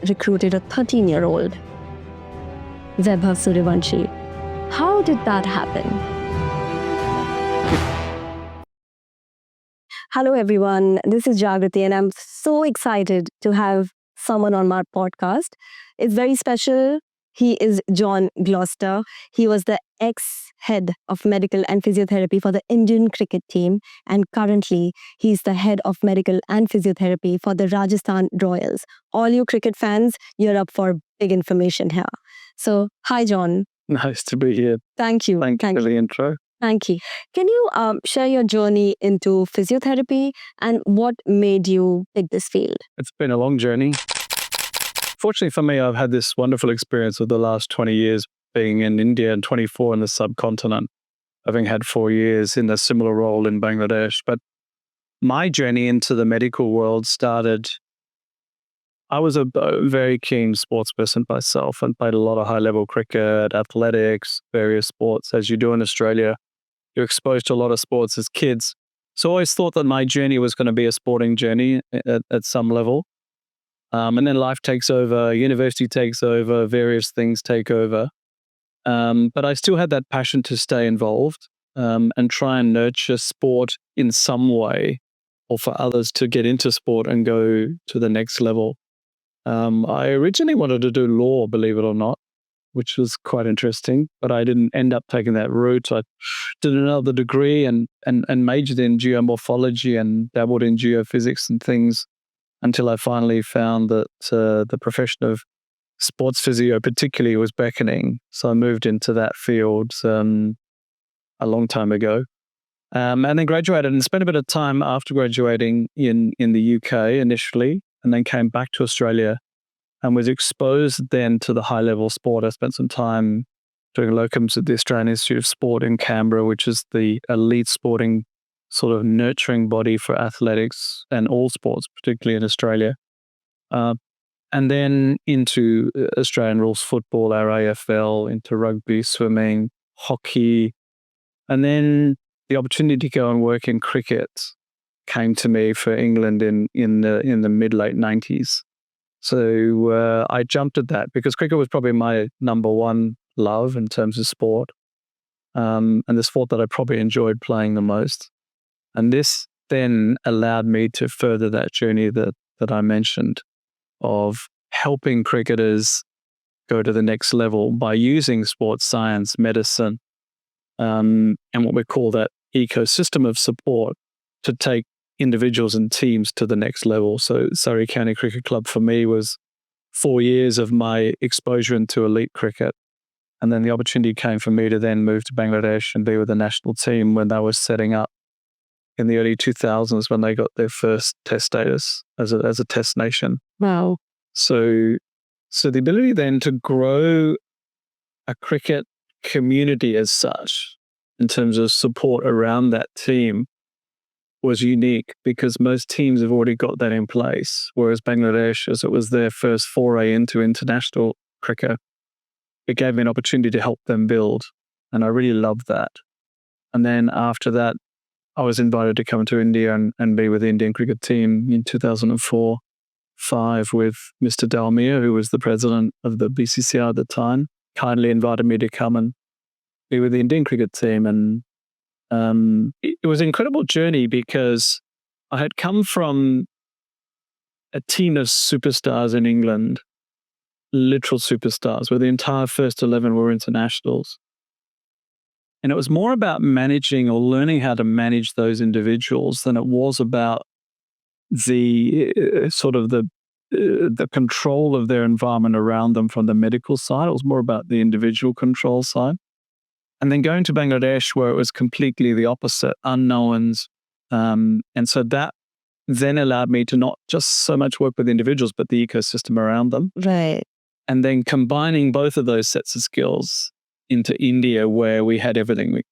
recruited a 13-year-old, Vaibhav Suryavanshi. How did that happen? Hello, everyone. This is Jagrati, and I'm so excited to have someone on my podcast. It's very special. He is John Gloster. He was the ex-head of medical and physiotherapy for the Indian cricket team, and currently he's the head of medical and physiotherapy for the Rajasthan Royals. All you cricket fans, you're up for big information here. So, hi, John. Nice to be here. Thank you. Thank you for the intro. Thank you. Can you share your journey into physiotherapy and what made you pick this field? It's been a long journey. Fortunately for me, I've had this wonderful experience of the last 20 years being in India and 24 in the subcontinent, having had 4 years in a similar role in Bangladesh. But my journey into the medical world started, I was a very keen sports person myself and played a lot of high-level cricket, athletics, various sports. As you do in Australia, you're exposed to a lot of sports as kids. So I always thought that my journey was going to be a sporting journey at some level. And then life takes over, university takes over, various things take over. But I still had that passion to stay involved and try and nurture sport in some way, or for others to get into sport and go to the next level. I originally wanted to do law, believe it or not, which was quite interesting, but I didn't end up taking that route. I did another degree and majored in geomorphology and dabbled in geophysics and things, until I finally found that the profession of sports physio particularly was beckoning. So I moved into that field a long time ago. And then graduated and spent a bit of time after graduating in the UK initially, and then came back to Australia and was exposed then to the high-level sport. I spent some time doing locums at the Australian Institute of Sport in Canberra, which is the elite sporting sort of nurturing body for athletics and all sports, particularly in Australia. And then into Australian rules football, our AFL, into rugby, swimming, hockey. And then the opportunity to go and work in cricket came to me for England in the mid-late 90s. So I jumped at that because cricket was probably my number one love in terms of sport, and the sport that I probably enjoyed playing the most. And this then allowed me to further that journey that I mentioned of helping cricketers go to the next level by using sports science, medicine, and what we call that ecosystem of support to take individuals and teams to the next level. So Surrey County Cricket Club for me was 4 years of my exposure into elite cricket. And then the opportunity came for me to then move to Bangladesh and be with the national team when they were setting up in the early 2000s, when they got their first test status as a test nation. Wow. So the ability then to grow a cricket community as such, in terms of support around that team, was unique because most teams have already got that in place. Whereas Bangladesh, as it was their first foray into international cricket, it gave me an opportunity to help them build. And I really loved that. And then after that, I was invited to come to India and be with the Indian cricket team in 2004-05 with Mr. Dalmia, who was the president of the BCCI at the time, kindly invited me to come and be with the Indian cricket team. And it was an incredible journey because I had come from a team of superstars in England, literal superstars, where the entire first 11 were internationals. And it was more about managing or learning how to manage those individuals than it was about the the control of their environment around them from the medical side. It was more about the individual control side. And then going to Bangladesh, where it was completely the opposite, unknowns. And so that then allowed me to not just so much work with individuals, but the ecosystem around them. Right. And then combining both of those sets of skills into India, where we had everything.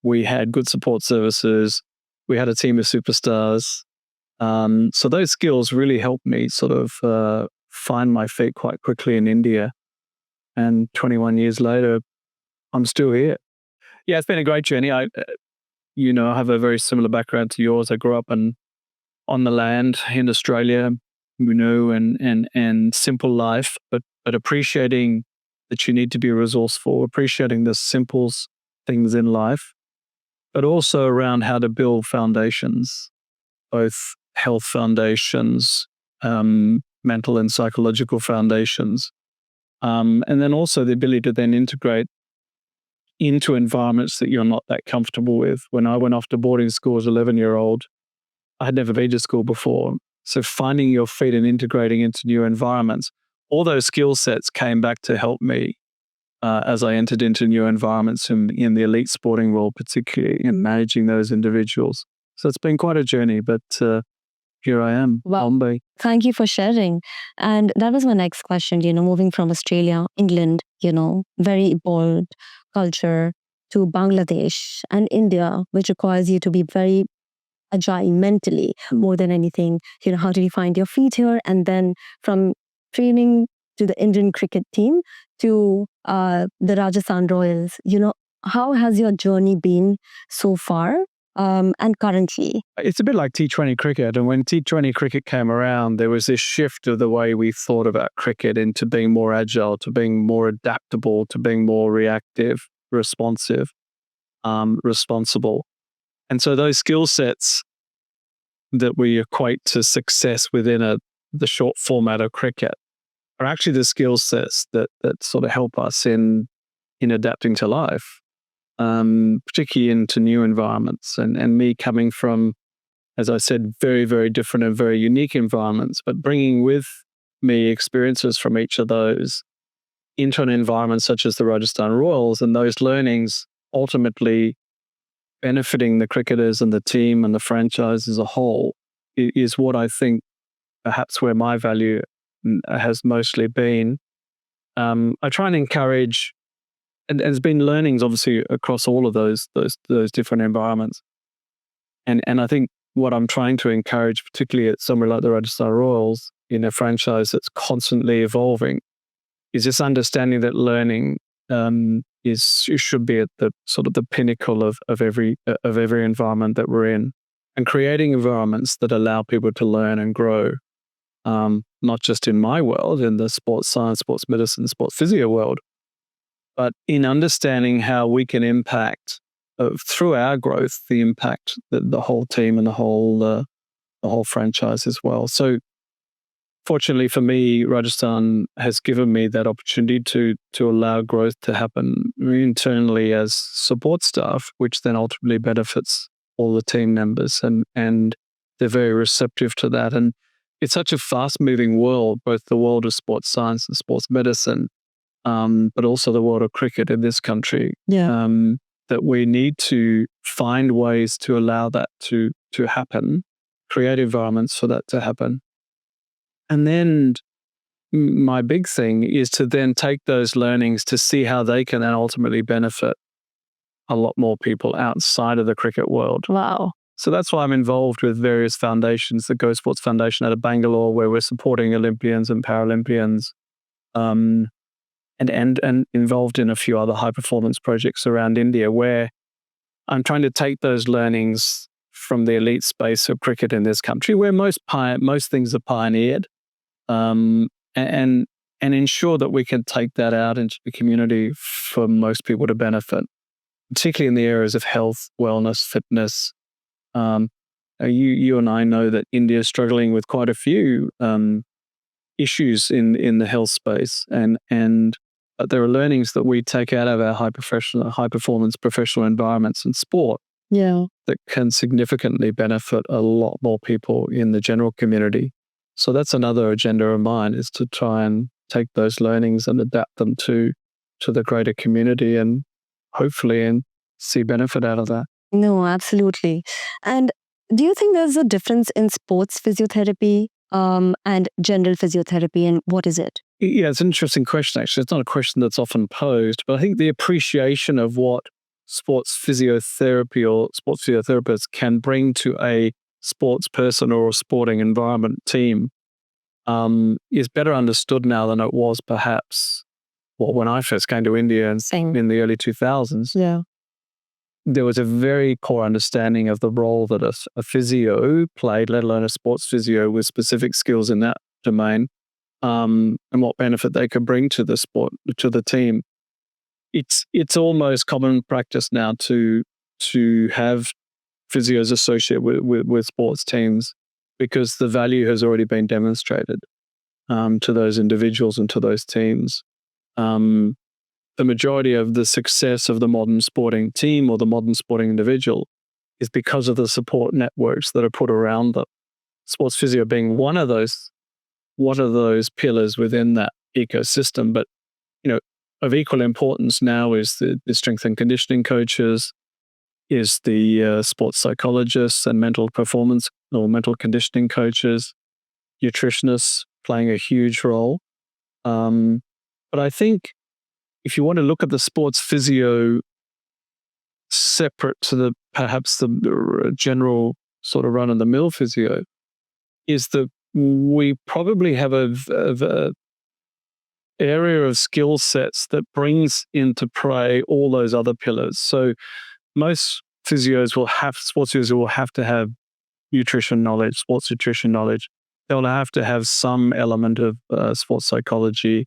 We had good support services. We had a team of superstars. So those skills really helped me sort of find my feet quite quickly in India. And 21 years later, I'm still here. Yeah, it's been a great journey. I have a very similar background to yours. I grew up on the land in Australia, and simple life, but appreciating that you need to be resourceful, appreciating the simple things in life, but also around how to build foundations, both health foundations, mental and psychological foundations, and then also the ability to then integrate into environments that you're not that comfortable with. When I went off to boarding school as an 11-year-old, I had never been to school before. So finding your feet and integrating into new environments, all those skill sets came back to help me as I entered into new environments in the elite sporting world, particularly in managing those individuals. So it's been quite a journey, but here I am, Wow. Bombay. Thank you for sharing. And that was my next question, moving from Australia, England, very evolved culture, to Bangladesh and India, which requires you to be very agile mentally more than anything. How did you find your feet here? And then from training to the Indian cricket team to the Rajasthan Royals, how has your journey been so far and currently? It's a bit like T20 cricket. And when T20 cricket came around, there was this shift of the way we thought about cricket into being more agile, to being more adaptable, to being more reactive, responsive, responsible. And so those skill sets that we equate to success within the short format of cricket are actually the skill sets that sort of help us in adapting to life, particularly into new environments. And me coming from, as I said, very, very different and very unique environments, but bringing with me experiences from each of those into an environment such as the Rajasthan Royals, and those learnings ultimately benefiting the cricketers and the team and the franchise as a whole is what I think perhaps where my value has mostly been. I try and encourage, and there's been learnings obviously across all of those different environments. And I think what I'm trying to encourage, particularly at somewhere like the Rajasthan Royals, in a franchise that's constantly evolving, is this understanding that learning should be at the sort of the pinnacle of every environment that we're in, and creating environments that allow people to learn and grow, not just in my world, in the sports science, sports medicine, sports physio world, but in understanding how we can impact through our growth, the impact that the whole team and the whole franchise as well. So fortunately for me, Rajasthan has given me that opportunity to allow growth to happen internally as support staff, which then ultimately benefits all the team members, and they're very receptive to that. And it's such a fast-moving world, both the world of sports science and sports medicine, but also the world of cricket in this country. Yeah. That we need to find ways to allow that to happen, create environments for that to happen. And then my big thing is to then take those learnings to see how they can then ultimately benefit a lot more people outside of the cricket world. Wow. So that's why I'm involved with various foundations, the Go Sports Foundation out of Bangalore, where we're supporting Olympians and Paralympians, and involved in a few other high performance projects around India, where I'm trying to take those learnings from the elite space of cricket in this country, where most things are pioneered, and ensure that we can take that out into the community for most people to benefit, particularly in the areas of health, wellness, fitness. You and I know that India is struggling with quite a few issues in the health space, but there are learnings that we take out of our high performance professional environments and sport, that can significantly benefit a lot more people in the general community. So that's another agenda of mine, is to try and take those learnings and adapt them to the greater community, and hopefully see benefit out of that. No, absolutely. And do you think there's a difference in sports physiotherapy and general physiotherapy, and what is it? Yeah, it's an interesting question, actually. It's not a question that's often posed, but I think the appreciation of what sports physiotherapy or sports physiotherapists can bring to a sports person or a sporting environment team is better understood now than it was perhaps when I first came to India in the early 2000s. Yeah. There was a very core understanding of the role that a physio played, let alone a sports physio with specific skills in that domain, and what benefit they could bring to the sport, to the team. It's almost common practice now to have physios associated with sports teams, because the value has already been demonstrated to those individuals and to those teams. The majority of the success of the modern sporting team or the modern sporting individual is because of the support networks that are put around them. Sports physio being one of those pillars within that ecosystem. But, of equal importance now is the strength and conditioning coaches, is the sports psychologists and mental performance or mental conditioning coaches, nutritionists playing a huge role. But I think if you want to look at the sports physio separate to perhaps the general sort of run-of-the-mill physio, is that we probably have a area of skill sets that brings into play all those other pillars. So most sports physios will have to have nutrition knowledge, sports nutrition knowledge. They'll have to have some element of sports psychology.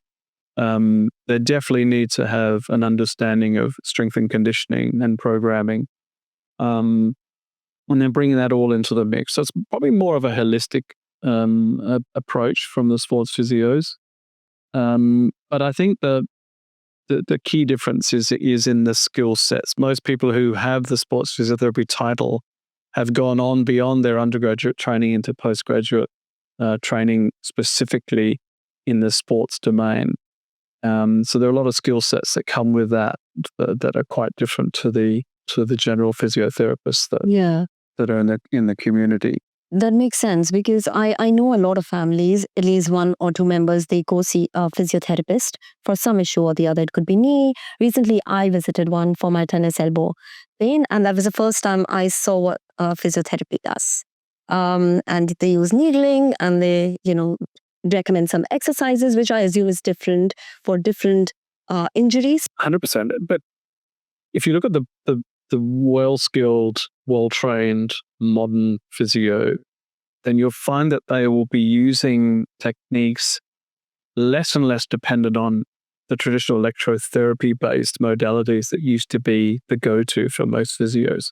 They definitely need to have an understanding of strength and conditioning and programming. And then bringing that all into the mix. So it's probably more of a holistic approach from the sports physios. But I think the key difference is in the skill sets. Most people who have the sports physiotherapy title have gone on beyond their undergraduate training into postgraduate training specifically in the sports domain. So there are a lot of skill sets that come with that are quite different to the general physiotherapists that are in the community. That makes sense, because I know a lot of families, at least one or two members, they go see a physiotherapist for some issue or the other. It could be knee. Recently, I visited one for my tennis elbow pain, and that was the first time I saw what physiotherapy does. And they use needling, and they, recommend some exercises, which I assume is different for different injuries. 100%. But if you look at the well-skilled, well-trained modern physio, then you'll find that they will be using techniques less and less dependent on the traditional electrotherapy-based modalities that used to be the go-to for most physios.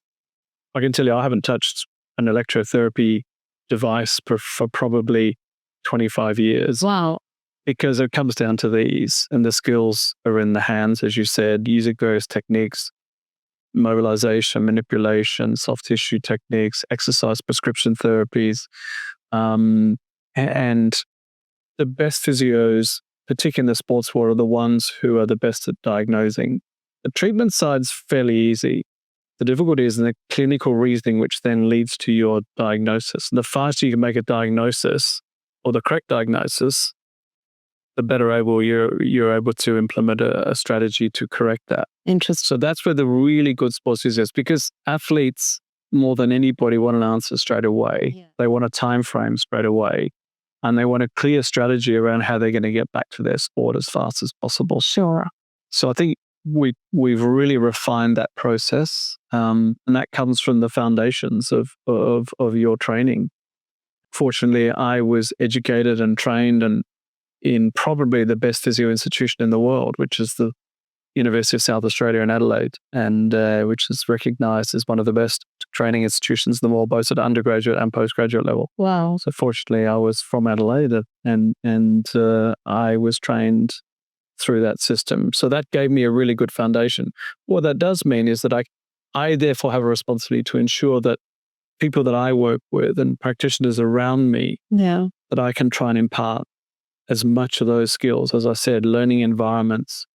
I can tell you, I haven't touched an electrotherapy device for probably 25 years. Wow. Because it comes down to these, and the skills are in the hands, as you said, using various techniques, mobilization, manipulation, soft tissue techniques, exercise prescription therapies. And the best physios, particularly in the sports world, are the ones who are the best at diagnosing. The treatment side's fairly easy. The difficulty is in the clinical reasoning, which then leads to your diagnosis. And the faster you can make a diagnosis, or the correct diagnosis, the better you're able to implement a strategy to correct that. Interesting. So that's where the really good sports is, because athletes, more than anybody, want an answer straight away. Yeah. They want a time frame straight away, and they want a clear strategy around how they're going to get back to their sport as fast as possible. Sure. So I think we've really refined that process, and that comes from the foundations of your training. Fortunately, I was educated and trained in probably the best physio institution in the world, which is the University of South Australia in Adelaide, and which is recognised as one of the best training institutions in the world, both at undergraduate and postgraduate level. Wow. So fortunately, I was from Adelaide, and I was trained through that system. So that gave me a really good foundation. What that does mean is that I therefore have a responsibility to ensure that people that I work with and practitioners around me, that I can try and impart as much of those skills, as I said, learning environments,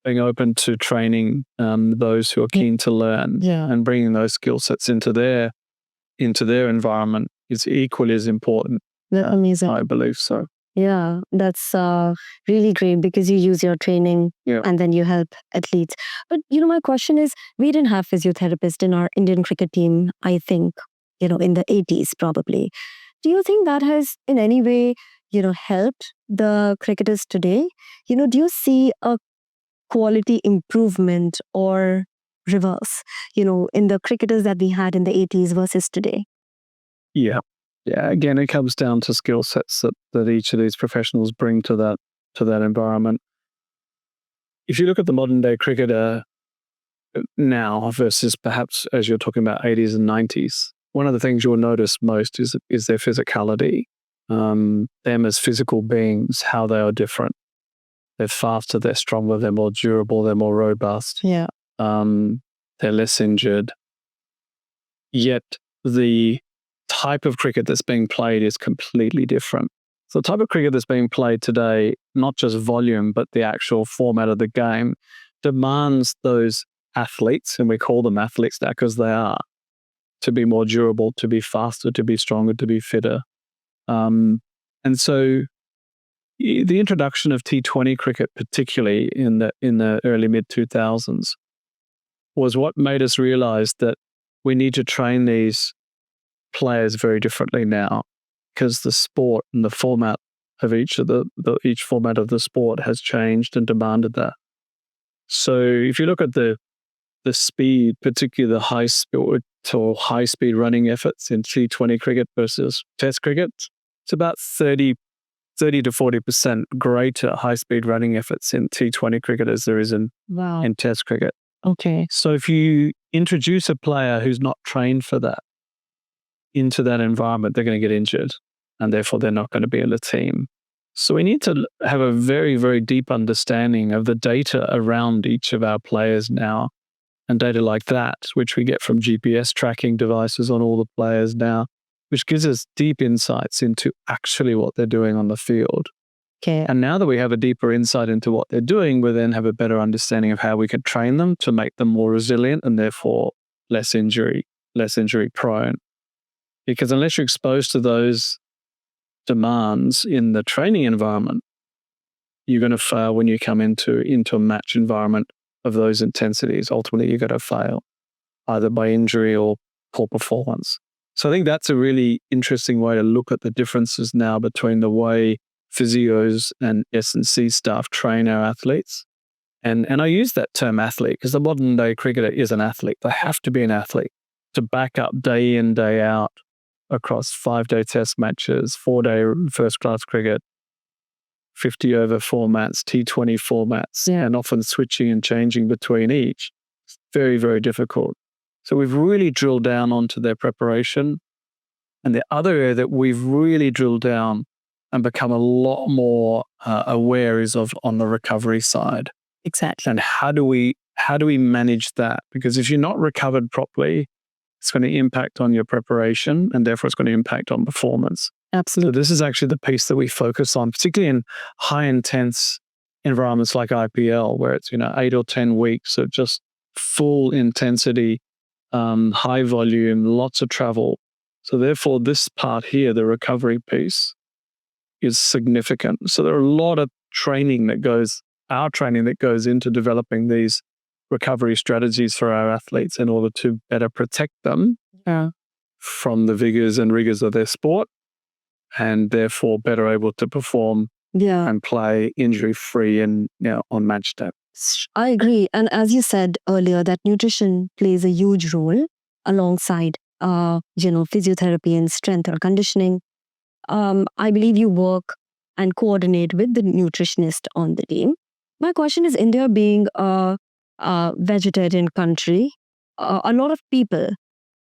being open to training those who are keen to learn, and bringing those skill sets into their environment is equally as important. That's amazing. I believe so. Yeah, that's really great, because you use your training and then you help athletes. But, my question is, we didn't have physiotherapists in our Indian cricket team, I think, in the 80s probably. Do you think that has in any way, helped the cricketers today? Do you see a quality improvement or reverse, in the cricketers that we had in the 80s versus today? Yeah. Yeah, again, it comes down to skill sets that each of these professionals bring to that environment. If you look at the modern day cricketer now versus perhaps as you're talking about 80s and 90s, one of the things you'll notice most is their physicality. Them as physical beings, how they are different. They're faster, they're stronger, they're more durable, they're more robust. Yeah. They're less injured. Yet the type of cricket that's being played is completely different. So the type of cricket that's being played today, not just volume, but the actual format of the game, demands those athletes, and we call them athletes now because they are, to be more durable, to be faster, to be stronger, to be fitter. And so the introduction of T20 cricket, particularly in the early mid-2000s, was what made us realize that we need to train these players very differently now, because the sport and the format of each format of the sport has changed and demanded that. So if you look at the speed, particularly the high speed running efforts in T20 cricket versus Test cricket, it's about 30 to 40% greater high speed running efforts in T20 cricket as there is in Test cricket. Okay. So if you introduce a player who's not trained for that into that environment, they're going to get injured, and therefore they're not going to be in the team. So we need to have a very, very deep understanding of the data around each of our players now, and data like that, which we get from GPS tracking devices on all the players now, which gives us deep insights into actually what they're doing on the field. Okay. And now that we have a deeper insight into what they're doing, we then have a better understanding of how we can train them to make them more resilient and therefore less injury prone. Because unless you're exposed to those demands in the training environment, you're going to fail when you come into a match environment of those intensities. Ultimately, you're going to fail either by injury or poor performance. So I think that's a really interesting way to look at the differences now between the way physios and S&C staff train our athletes. And I use that term athlete because the modern day cricketer is an athlete. They have to be an athlete to back up day in, day out across 5-day test matches, 4-day first-class cricket, 50-over formats, T20 formats, and often switching and changing between each. It's very, very difficult. So we've really drilled down onto their preparation. And the other area that we've really drilled down and become a lot more aware is on the recovery side. Exactly. And how do we manage that? Because if you're not recovered properly, it's going to impact on your preparation, and therefore it's going to impact on performance. Absolutely. So this is actually the piece that we focus on, particularly in high intense environments like IPL, where it's 8 or 10 weeks of just full intensity, high volume, lots of travel. So therefore, this part here, the recovery piece, is significant. So there are a lot of training that goes into developing these recovery strategies for our athletes in order to better protect them from the vigors and rigors of their sport, and therefore better able to perform and play injury-free and on match day. I agree. And as you said earlier, that nutrition plays a huge role alongside physiotherapy and strength or conditioning. I believe you work and coordinate with the nutritionist on the team. My question is, India being a vegetarian country, a lot of people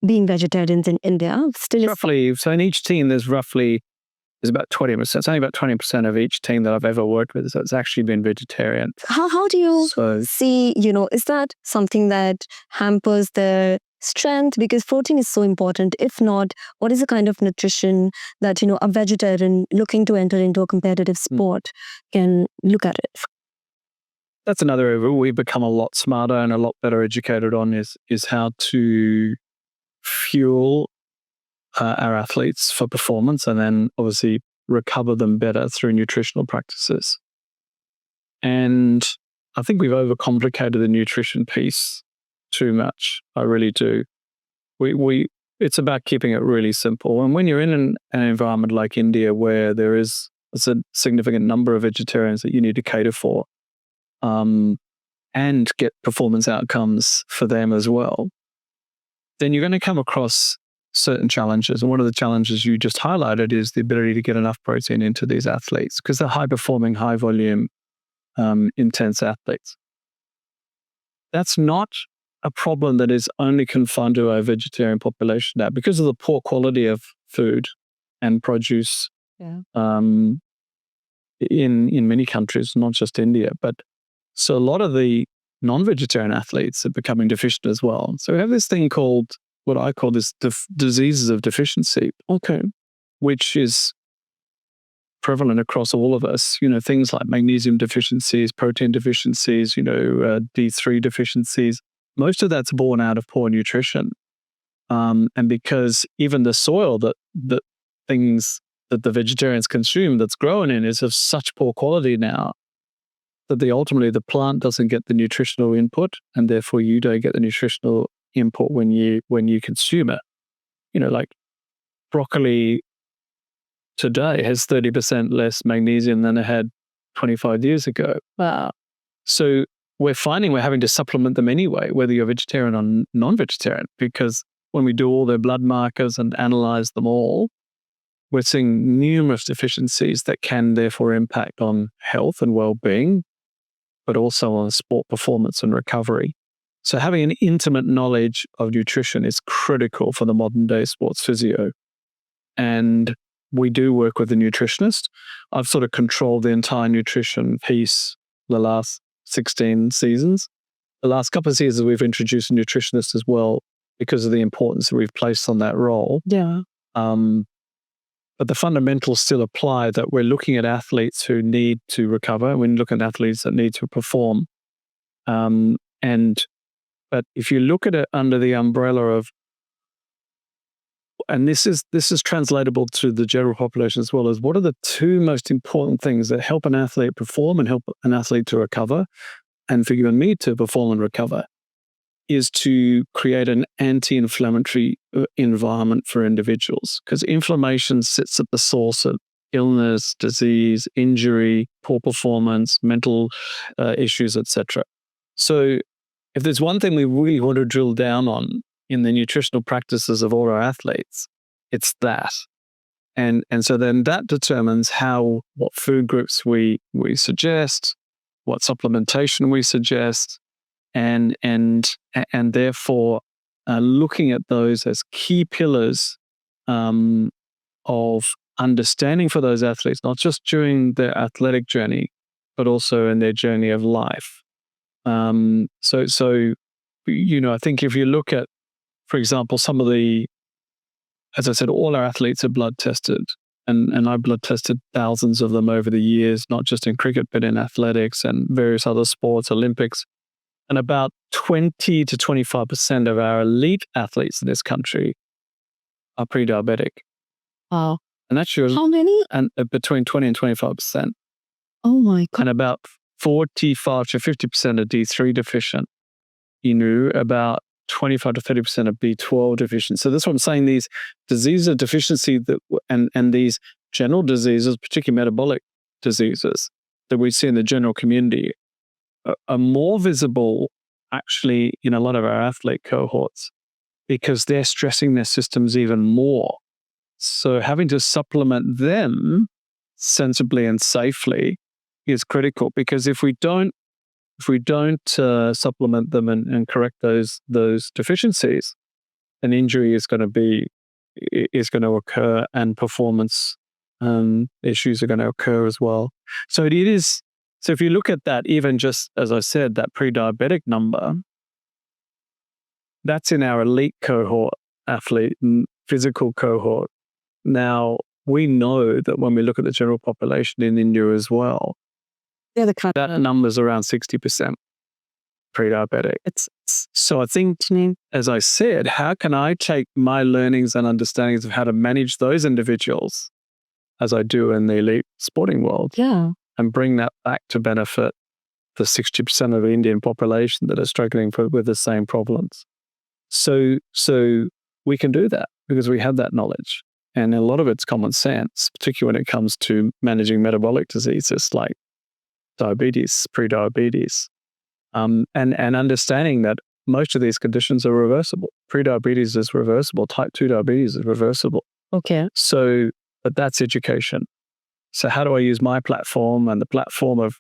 being vegetarians in India still roughly. So in each team, there's about 20%. It's only about 20% of each team that I've ever worked with. So it's actually been vegetarian. How do you see, is that something that hampers their strength? Because protein is so important. If not, what is the kind of nutrition that, a vegetarian looking to enter into a competitive sport can look at it? That's another area we've become a lot smarter and a lot better educated on is how to fuel our athletes for performance, and then obviously recover them better through nutritional practices. And I think we've overcomplicated the nutrition piece too much. I really do. It's about keeping it really simple. And when you're in an environment like India, where there is a significant number of vegetarians that you need to cater for, and get performance outcomes for them as well, then you're going to come across certain challenges. And one of the challenges you just highlighted is the ability to get enough protein into these athletes because they're high-performing, high-volume, intense athletes. That's not a problem that is only confined to our vegetarian population now because of the poor quality of food and produce in many countries, not just India. But so a lot of the non-vegetarian athletes are becoming deficient as well. So we have this thing called what I call this diseases of deficiency, which is prevalent across all of us. Things like magnesium deficiencies, protein deficiencies, D3 deficiencies. Most of that's born out of poor nutrition. And because even the soil that things that the vegetarians consume that's grown in is of such poor quality now that ultimately the plant doesn't get the nutritional input, and therefore you don't get the nutritional input when you consume it. Like broccoli today has 30% less magnesium than it had 25 years ago. Wow. So we're finding we're having to supplement them anyway, whether you're vegetarian or non-vegetarian, because when we do all their blood markers and analyze them all, we're seeing numerous deficiencies that can therefore impact on health and well-being, but also on sport performance and recovery. So having an intimate knowledge of nutrition is critical for the modern day sports physio. And we do work with a nutritionist. I've sort of controlled the entire nutrition piece the last 16 seasons. The last couple of seasons, we've introduced a nutritionist as well because of the importance that we've placed on that role. Yeah. But the fundamentals still apply, that we're looking at athletes who need to recover. We're looking at athletes that need to perform. But if you look at it under the umbrella of, and this is translatable to the general population as well, as what are the two most important things that help an athlete perform and help an athlete to recover, and for you and me to perform and recover, is to create an anti-inflammatory environment for individuals, because inflammation sits at the source of illness, disease, injury, poor performance, mental issues, etc. So if there's one thing we really want to drill down on in the nutritional practices of all our athletes, it's that. And so then that determines what food groups we suggest, what supplementation we suggest, and therefore looking at those as key pillars of understanding for those athletes, not just during their athletic journey, but also in their journey of life. So I think if you look at, for example, some of the, as I said, all our athletes are blood tested, and I blood tested thousands of them over the years, not just in cricket, but in athletics and various other sports, Olympics. And about 20 to 25% of our elite athletes in this country are pre-diabetic. Wow. And that's your, How many? And between 20 and 25%. Oh my God. And about 45 to 50% are D3 deficient. About 25 to 30% of B12 deficient. So that's what I'm saying. These diseases of deficiency and these general diseases, particularly metabolic diseases that we see in the general community, are more visible actually in a lot of our athlete cohorts because they're stressing their systems even more. So having to supplement them sensibly and safely is critical, because if we don't supplement them and correct those deficiencies, an injury is going to occur, and performance issues are going to occur as well. So it is. So if you look at that, even just as I said, that pre-diabetic number, that's in our elite cohort athlete, physical cohort. Now we know that when we look at the general population in India as well, that number's around 60% pre-diabetic. So I think, as I said, how can I take my learnings and understandings of how to manage those individuals, as I do in the elite sporting world, and bring that back to benefit the 60% of the Indian population that are struggling with the same problems. So we can do that because we have that knowledge. And a lot of it's common sense, particularly when it comes to managing metabolic diseases like diabetes, pre-diabetes, and understanding that most of these conditions are reversible. Prediabetes is reversible. Type 2 diabetes is reversible. Okay. So, but that's education. So how do I use my platform and the platform of,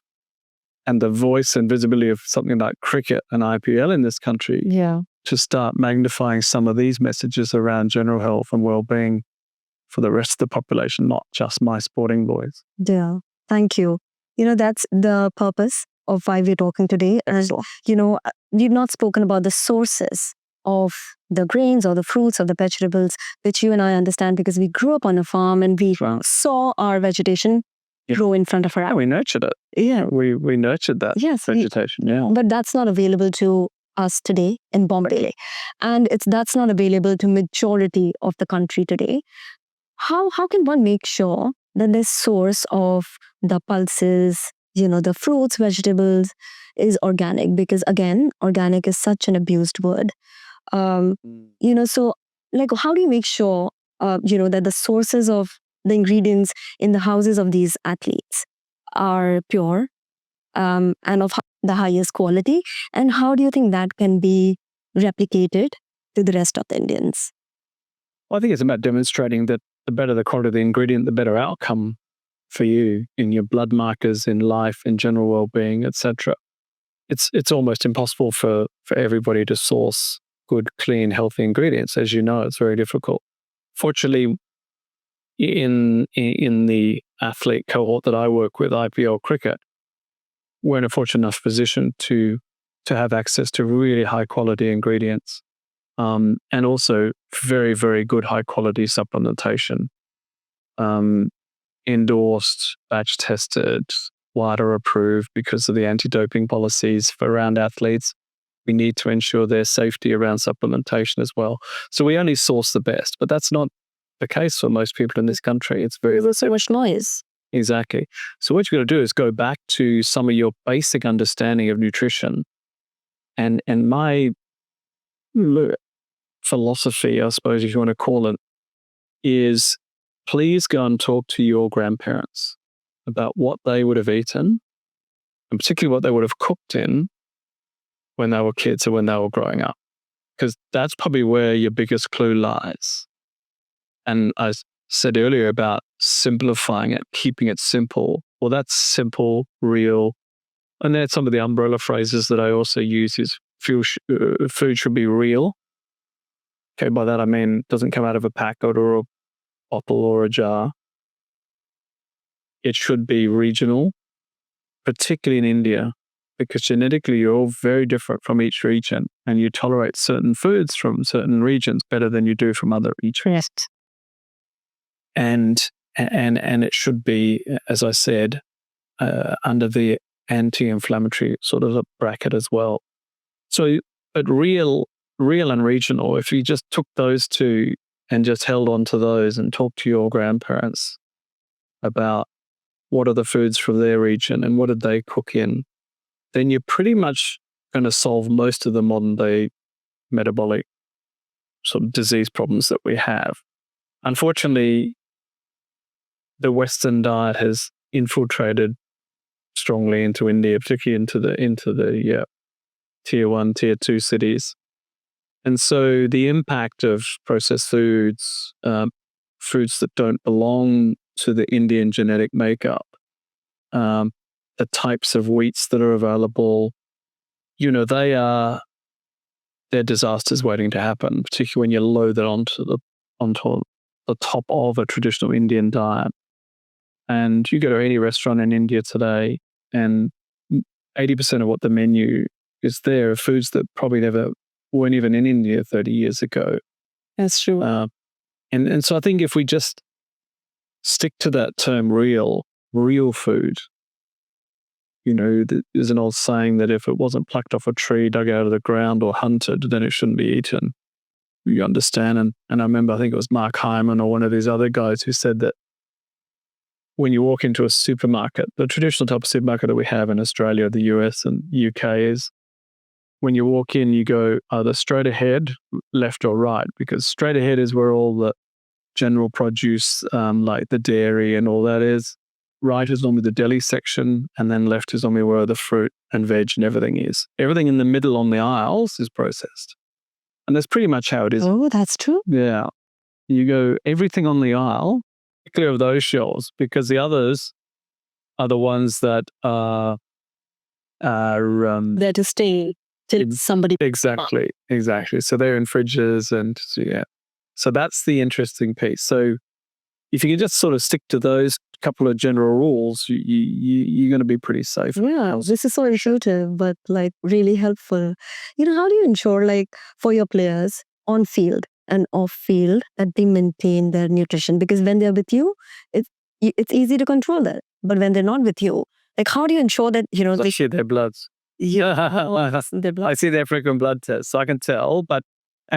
and the voice and visibility of something like cricket and IPL in this country to start magnifying some of these messages around general health and well-being for the rest of the population, not just my sporting boys. Yeah. Thank you. That's the purpose of why we're talking today. And, we've not spoken about the sources of the grains or the fruits or the vegetables, which you and I understand because we grew up on a farm and we saw our vegetation grow in front of our eyes. We nurtured it. Yeah. We nurtured that vegetation. But that's not available to us today in Bombay. And that's not available to majority of the country today. How can one make sure that this source of the pulses, the fruits, vegetables is organic? Because again, organic is such an abused word. So like, how do you make sure, that the sources of the ingredients in the houses of these athletes are pure and of the highest quality? And how do you think that can be replicated to the rest of the Indians? Well, I think it's about demonstrating that the better the quality of the ingredient, the better outcome for you in your blood markers, in life, in general well-being, etc. It's almost impossible for everybody to source good, clean, healthy ingredients. As you know, it's very difficult. Fortunately, in the athlete cohort that I work with, IPL cricket, we're in a fortunate enough position to have access to really high quality ingredients, and also very, very good high quality supplementation, endorsed, batch tested, WADA approved because of the anti-doping policies for around athletes. We need to ensure their safety around supplementation as well. So we only source the best, but that's not the case for most people in this country. There's so much noise. Exactly. So what you've got to do is go back to some of your basic understanding of nutrition. And my philosophy, I suppose if you want to call it, is please go and talk to your grandparents about what they would have eaten, and particularly what they would have cooked in when they were kids or when they were growing up. Because that's probably where your biggest clue lies. And I said earlier about simplifying it, keeping it simple. Well, that's simple, real. And that's some of the umbrella phrases that I also use is food should be real. Okay, by that I mean it doesn't come out of a packet or a bottle or a jar. It should be regional, particularly in India, because genetically you're all very different from each region and you tolerate certain foods from certain regions better than you do from other regions. Yes. And it should be, as I said, under the anti-inflammatory sort of a bracket as well. So, but real and regional, if you just took those two and just held on to those and talked to your grandparents about what are the foods from their region and what did they cook in, then you're pretty much going to solve most of the modern day metabolic sort of disease problems that we have. Unfortunately, the Western diet has infiltrated strongly into India, particularly into the tier 1, tier 2 cities. And so the impact of processed foods, foods that don't belong to the Indian genetic makeup, the types of wheats that are available, they're disasters waiting to happen, particularly when you load it onto the top of a traditional Indian diet. And you go to any restaurant in India today, and 80% of what the menu is there are foods that probably never weren't even in India 30 years ago. That's true. And so I think if we just stick to that term real food, there's an old saying that if it wasn't plucked off a tree, dug out of the ground or hunted, then it shouldn't be eaten. You understand? And I remember, I think it was Mark Hyman or one of these other guys who said that when you walk into a supermarket, the traditional type of supermarket that we have in Australia, the US and UK is when you walk in, you go either straight ahead, left or right, because straight ahead is where all the general produce, like the dairy and all that is. right is normally the deli section, and then left is normally where the fruit and veg and everything is. Everything in the middle on the aisles is processed. And that's pretty much how it is. Oh, that's true. Yeah. You go everything on the aisle, clear of those shelves, because the others are the ones that are There to stay till somebody. exactly. So they're in fridges and yeah. So that's the interesting piece. So if you can just sort of stick to those couple of general rules, you're going to be pretty safe. Yeah, this is so intuitive, but like really helpful. How do you ensure, like, for your players on field and off field, that they maintain their nutrition? Because when they're with you, it's easy to control that. But when they're not with you, like, how do you ensure that I see their bloods. I see their frequent blood tests, so I can tell. But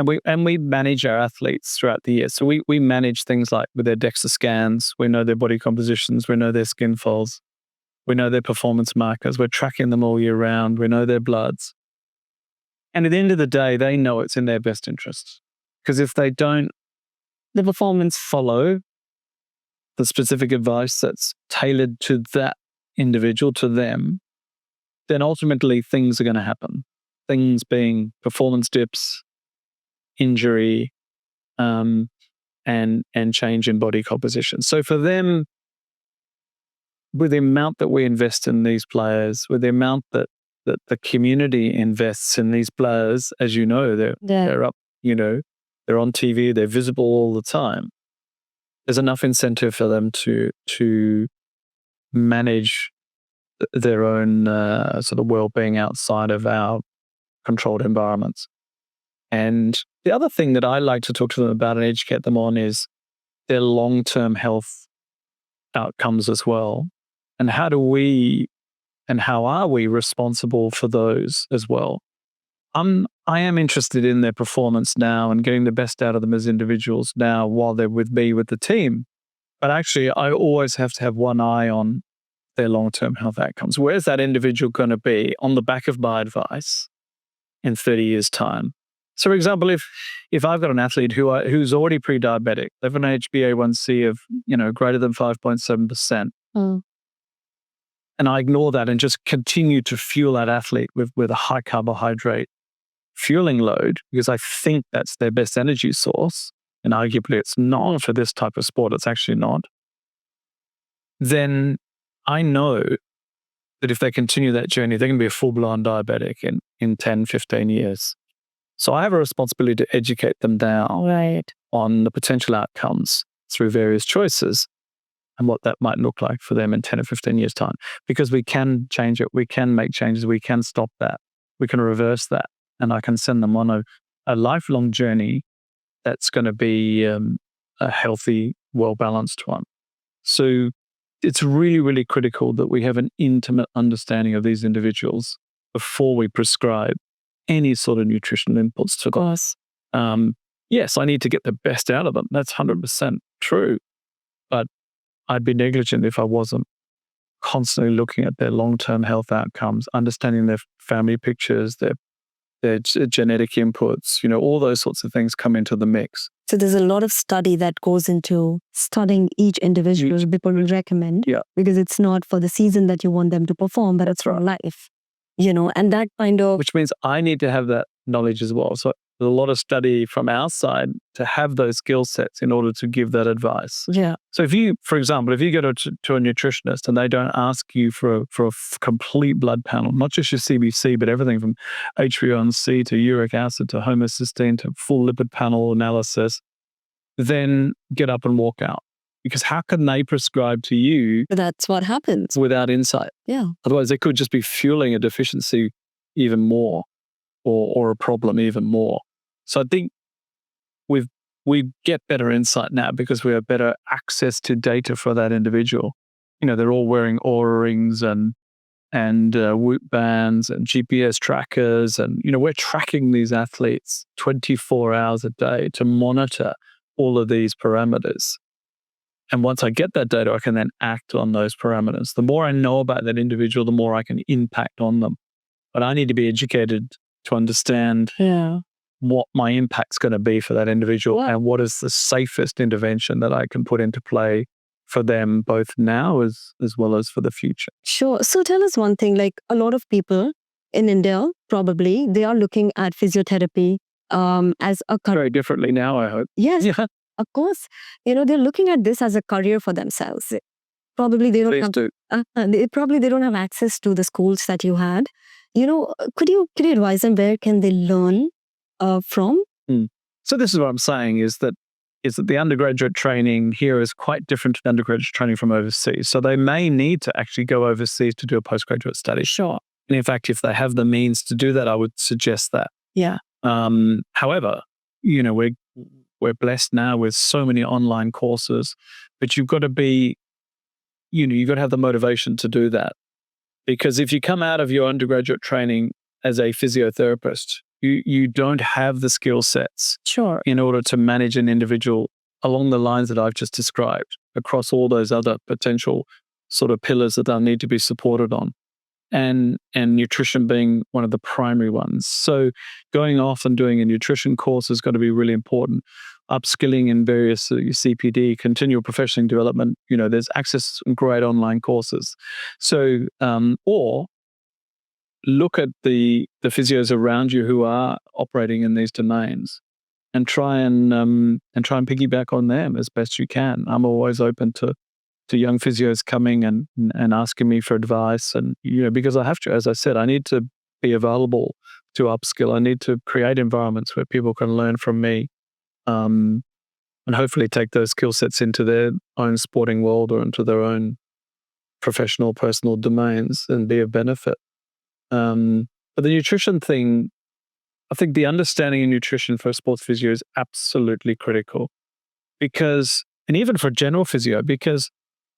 we manage our athletes throughout the year. So we manage things like with their DEXA scans. We know their body compositions. We know their skin folds. We know their performance markers. We're tracking them all year round. We know their bloods. And at the end of the day, they know it's in their best interest. Because if they don't, the performance follow the specific advice that's tailored to that individual, to them, then ultimately things are going to happen. Things being performance dips, injury, and change in body composition. So for them, with the amount that we invest in these players, with the amount that the community invests in these players, as you know, they're up, they're on TV, they're visible all the time. There's enough incentive for them to manage their own sort of well-being outside of our controlled environments. And the other thing that I like to talk to them about and educate them on is their long-term health outcomes as well. And how are we responsible for those as well? I am interested in their performance now and getting the best out of them as individuals now while they're with me, with the team. But actually, I always have to have one eye on their long-term health outcomes. Where's that individual going to be on the back of my advice in 30 years' time? So, for example, if I've got an athlete who's already pre-diabetic, they have an HbA1c of greater than 5.7%, and I ignore that and just continue to fuel that athlete with a high carbohydrate fueling load because I think that's their best energy source, and arguably it's not for this type of sport, it's actually not, then I know that if they continue that journey, they're going to be a full-blown diabetic in 10, 15 years. So I have a responsibility to educate them now on the potential outcomes through various choices and what that might look like for them in 10 or 15 years' time. Because we can change it, we can make changes, we can stop that, we can reverse that, and I can send them on a lifelong journey that's going to be a healthy, well-balanced one. So it's really, really critical that we have an intimate understanding of these individuals before we prescribe any sort of nutritional inputs to them. Yes, I need to get the best out of them. That's 100% true. But I'd be negligent if I wasn't constantly looking at their long-term health outcomes, understanding their family pictures, their genetic inputs, all those sorts of things come into the mix. So there's a lot of study that goes into studying each individual people will recommend. Yeah. Because it's not for the season that you want them to perform, but it's for life. And that kind of... Which means I need to have that knowledge as well. So there's a lot of study from our side to have those skill sets in order to give that advice. Yeah. So for example, if you go to a nutritionist and they don't ask you for a complete blood panel, not just your CBC, but everything from HbA1c to uric acid to homocysteine to full lipid panel analysis, then get up and walk out. Because how can they prescribe to you? That's what happens. Without insight. Yeah. Otherwise, they could just be fueling a deficiency even more or a problem even more. So I think we get better insight now because we have better access to data for that individual. They're all wearing Oura rings and Whoop bands and GPS trackers. And, we're tracking these athletes 24 hours a day to monitor all of these parameters. And once I get that data, I can then act on those parameters. The more I know about that individual, the more I can impact on them. But I need to be educated to understand what my impact's going to be for that individual and what is the safest intervention that I can put into play for them both now as well as for the future. Sure. So tell us one thing, like a lot of people in India, probably, they are looking at physiotherapy as a career. Very differently now, I hope. Yes, Yeah, of course. They're looking at this as a career for themselves. Probably they don't please have, do. they don't have access to the schools that you had. Could you advise them where can they learn from? So this is what I'm saying is that the undergraduate training here is quite different to the undergraduate training from overseas. So they may need to actually go overseas to do a postgraduate study. Sure. And in fact, if they have the means to do that, I would suggest that. Yeah. However, we're blessed now with so many online courses, but you've got to be, you've got to have the motivation to do that. Because if you come out of your undergraduate training as a physiotherapist, you don't have the skill sets Sure. in order to manage an individual along the lines that I've just described across all those other potential sort of pillars that they'll need to be supported on. And nutrition being one of the primary ones. So going off and doing a nutrition course is going to be really important. Upskilling in various CPD, continual professional development, there's access to great online courses. So, or look at the physios around you who are operating in these domains and try and piggyback on them as best you can. I'm always open to young physios coming and asking me for advice. And, because I have to, as I said, I need to be available to upskill. I need to create environments where people can learn from me and hopefully take those skill sets into their own sporting world or into their own professional, personal domains and be of benefit. But the nutrition thing, I think the understanding of nutrition for a sports physio is absolutely critical and even for general physio, because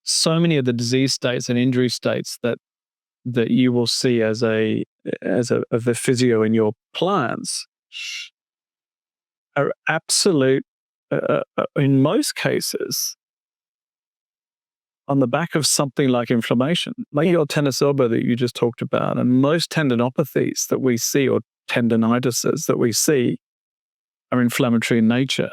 so many of the disease states and injury states that you will see as a physio in your clients are absolute, in most cases, on the back of something like inflammation, like your tennis elbow that you just talked about, and most tendinopathies that we see or tendinitises that we see are inflammatory in nature,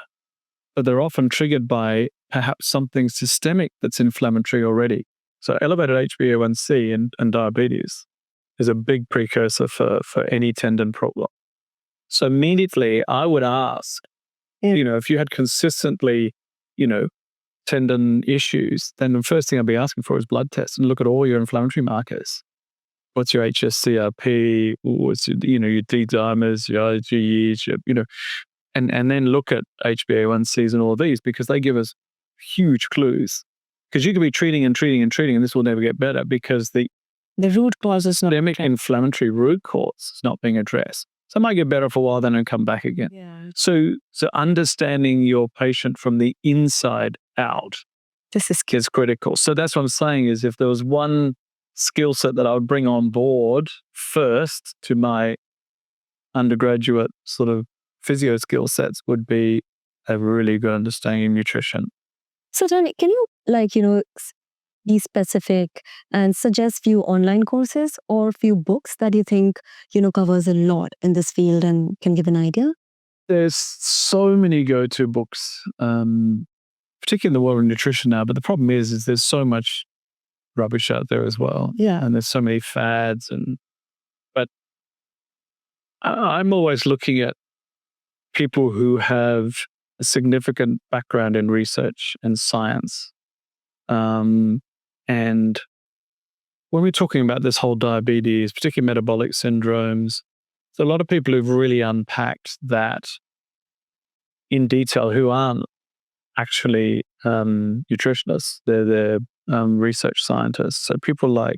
but they're often triggered by perhaps something systemic that's inflammatory already. So elevated HbA1c and diabetes is a big precursor for any tendon problem. So immediately I would ask, if you had consistently, tendon issues, then the first thing I'd be asking for is blood tests and look at all your inflammatory markers. What's your HSCRP? What's your D-dimers, your IgEs, and then look at HbA1cs and all of these, because they give us huge clues. Because you could be treating and this will never get better because the root cause is not inflammatory root cause is not being addressed. So it might get better for a while, then it'll come back again. Yeah. So understanding your patient from the inside out is critical. So that's what I'm saying is, if there was one skill set that I would bring on board first to my undergraduate sort of physio skill sets, would be a really good understanding of nutrition. So Tony, can you be specific and suggest few online courses or few books that you think covers a lot in this field and can give an idea? There's so many go-to books, particularly in the world of nutrition now. But the problem is there's so much rubbish out there as well. Yeah. And there's so many fads. But I'm always looking at people who have a significant background in research and science. And when we're talking about this whole diabetes, particularly metabolic syndromes, there's a lot of people who've really unpacked that in detail who aren't actually nutritionists. They're research scientists. So people like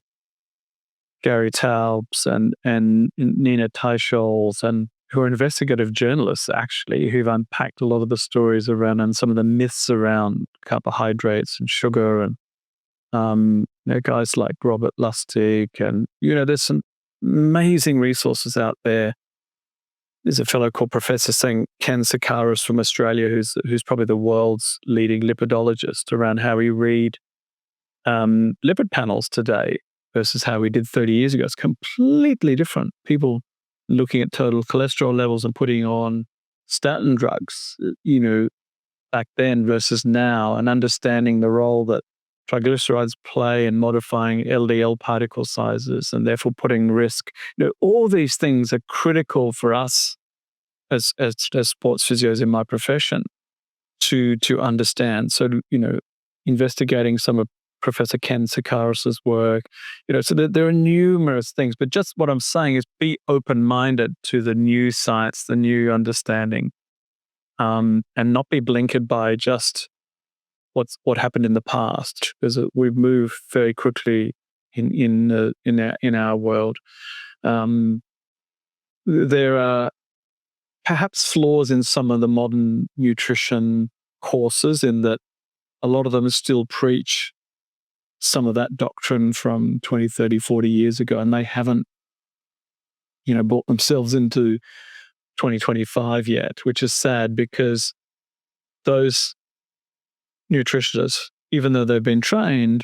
Gary Taubes and Nina Teicholz, and who are investigative journalists, actually, who've unpacked a lot of the stories around and some of the myths around carbohydrates and sugar, and guys like Robert Lustig, and there's some amazing resources out there. There's a fellow called Professor Ken Sakaris from Australia, who's probably the world's leading lipidologist, around how we read lipid panels today versus how we did 30 years ago. It's completely different. People looking at total cholesterol levels and putting on statin drugs, back then versus now, and understanding the role that triglycerides play in modifying LDL particle sizes and therefore putting risk. All these things are critical for us as sports physios in my profession to understand. So, investigating some of Professor Ken Sakaris's work, so there are numerous things. But just what I'm saying is be open-minded to the new science, the new understanding, and not be blinkered by just what happened in the past, because we've moved very quickly in our world. There are perhaps flaws in some of the modern nutrition courses in that a lot of them still preach some of that doctrine from 20, 30, 40 years ago, and they haven't, brought themselves into 2025 yet, which is sad because those nutritionists, even though they've been trained,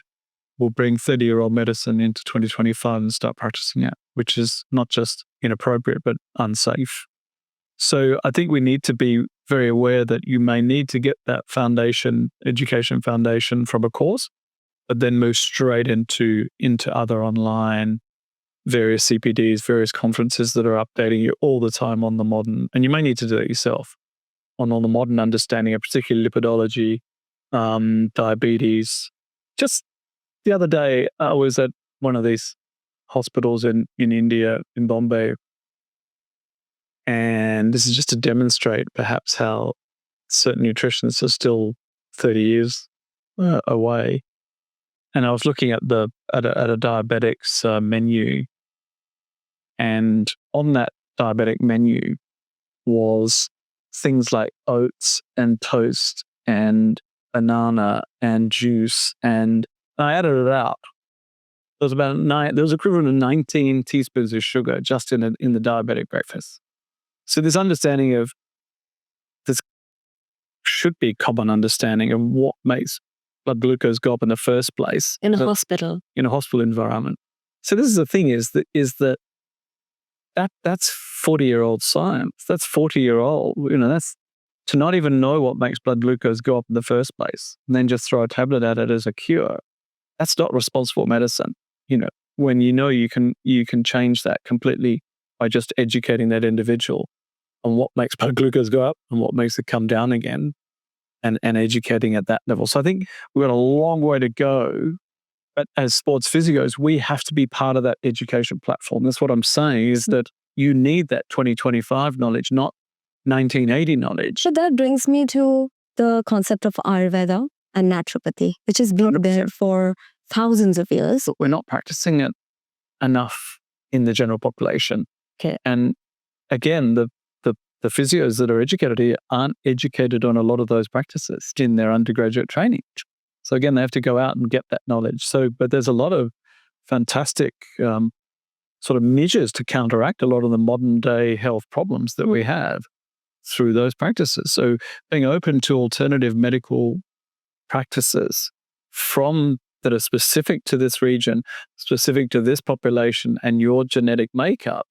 will bring 30-year-old medicine into 2025 and start practicing it, which is not just inappropriate, but unsafe. So I think we need to be very aware that you may need to get that education foundation from a course, but then move straight into other online, various CPDs, various conferences that are updating you all the time on the modern, and you may need to do it yourself, on all the modern understanding of particularly lipidology, diabetes. Just the other day, I was at one of these hospitals in India, in Bombay, and this is just to demonstrate perhaps how certain nutritionists are still 30 years away. And I was looking at a diabetic's menu, and on that diabetic menu was things like oats and toast and banana and juice, and I added it out. There was there was equivalent of 19 teaspoons of sugar just in the diabetic breakfast. So this understanding of this should be common understanding of what makes blood glucose go up in the first place in a hospital environment. So this is the thing that's 40-year-old science. That's 40-year-old. That's to not even know what makes blood glucose go up in the first place, and then just throw a tablet at it as a cure. That's not responsible medicine. When you can change that completely by just educating that individual on what makes blood glucose go up and what makes it come down again, and educating at that level. So I think we've got a long way to go. But as sports physios, we have to be part of that education platform. That's what I'm saying, is that you need that 2025 knowledge, not 1980 knowledge. So that brings me to the concept of Ayurveda and naturopathy, which has been there for thousands of years. But we're not practicing it enough in the general population. Okay. And again, the physios that are educated here aren't educated on a lot of those practices in their undergraduate training. So again, they have to go out and get that knowledge. But there's a lot of fantastic sort of measures to counteract a lot of the modern day health problems that we have through those practices. So being open to alternative medical practices that are specific to this region, specific to this population and your genetic makeup,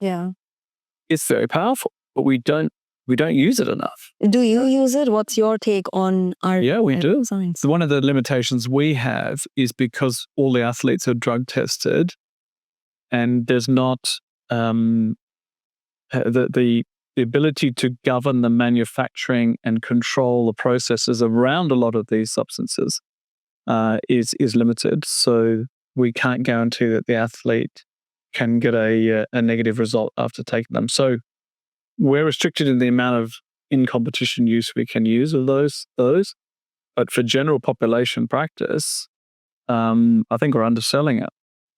is very powerful. But we don't use it enough. Do you use it? What's your take on our we do. science? So one of the limitations we have is because all the athletes are drug tested, and there's not the ability to govern the manufacturing and control the processes around a lot of these substances is limited. So we can't guarantee that the athlete can get a negative result after taking them. So we're restricted in the amount of in-competition use we can use of those. But for general population practice, I think we're underselling it.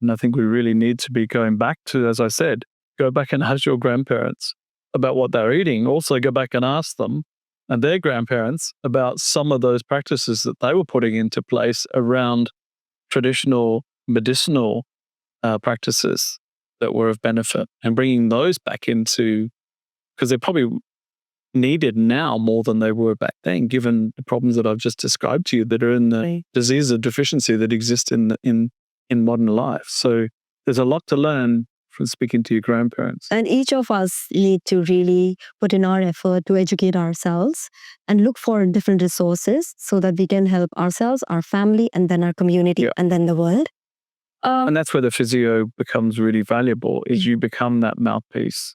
And I think we really need to be going back to, as I said, go back and ask your grandparents about what they're eating. Also go back and ask them and their grandparents about some of those practices that they were putting into place around traditional medicinal practices that were of benefit, and bringing those back into, because they're probably needed now more than they were back then, given the problems that I've just described to you that are in the disease of deficiency that exist in modern life. So there's a lot to learn from speaking to your grandparents. And each of us need to really put in our effort to educate ourselves and look for different resources so that we can help ourselves, our family, and then our community, Yeah. and then the world. And that's where the physio becomes really valuable, is you become that mouthpiece.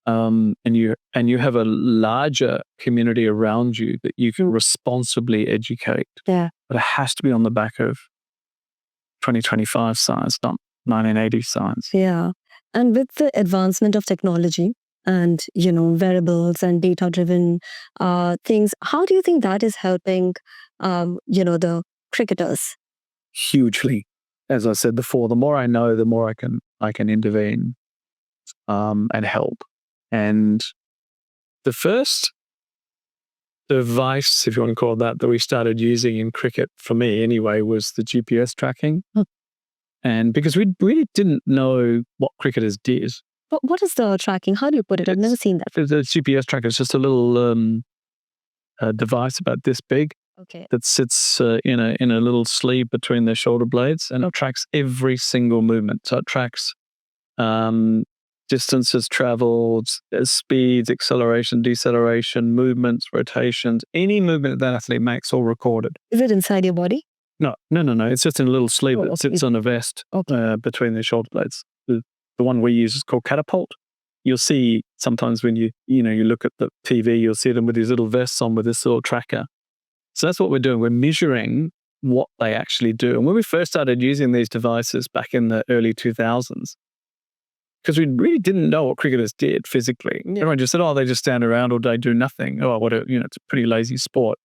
And you have a larger community around you that you can responsibly educate. Yeah. But it has to be on the back of 2025 science, not 1980 science. Yeah. And with the advancement of technology and, wearables and data-driven things, how do you think that is helping, the cricketers? Hugely. As I said before, the more I know, the more I can intervene and help. And the first device, if you want to call it that we started using in cricket, for me anyway, was the GPS tracking. And because we really didn't know what cricketers did. But what is the tracking? How do you put it? I've never seen that. The GPS tracker is just a little device about this big Okay. that sits in a little sleeve between their shoulder blades, and it tracks every single movement. So it tracks distances traveled, speeds, acceleration, deceleration, movements, rotations, any movement that athlete makes, all recorded. Is it inside your body? No. It's just in a little sleeve that okay. sits on a vest Okay. between their shoulder blades. The one we use is called Catapult. You'll see sometimes when you look at the TV, you'll see them with these little vests on with this little tracker. So that's what we're doing. We're measuring what they actually do. And when we first started using these devices back in the early 2000s, because we really didn't know what cricketers did physically. Yeah. Everyone just said, they just stand around all day, do nothing. Oh, it's a pretty lazy sport.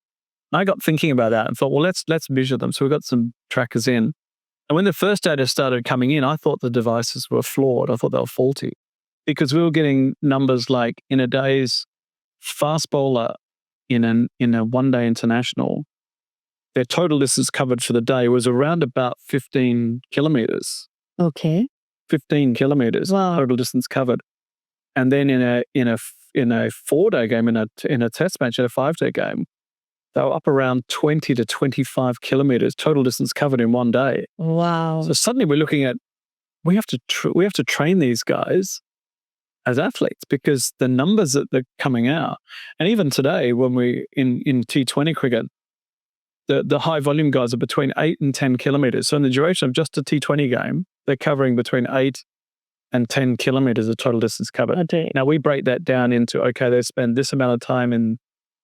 And I got thinking about that and thought, well, let's measure them. So we got some trackers in. And when the first data started coming in, I thought the devices were flawed. I thought they were faulty because we were getting numbers like in a day's fast bowler in a one-day international, their total distance covered for the day was around about 15 kilometers. Okay. 15 kilometers. Wow. Total distance covered. And then in a 4-day game, in a test match, in a 5-day game, they were up around 20 to 25 kilometers total distance covered in one day. Wow. So suddenly we're looking at we have to train these guys as athletes because the numbers that they're coming out, and even today when we in T20 cricket, the high volume guys are between 8 and 10 kilometers. So in the duration of just a T20 game, they're covering between 8 and 10 kilometers of total distance covered. Okay. Now we break that down into, okay, they spend this amount of time in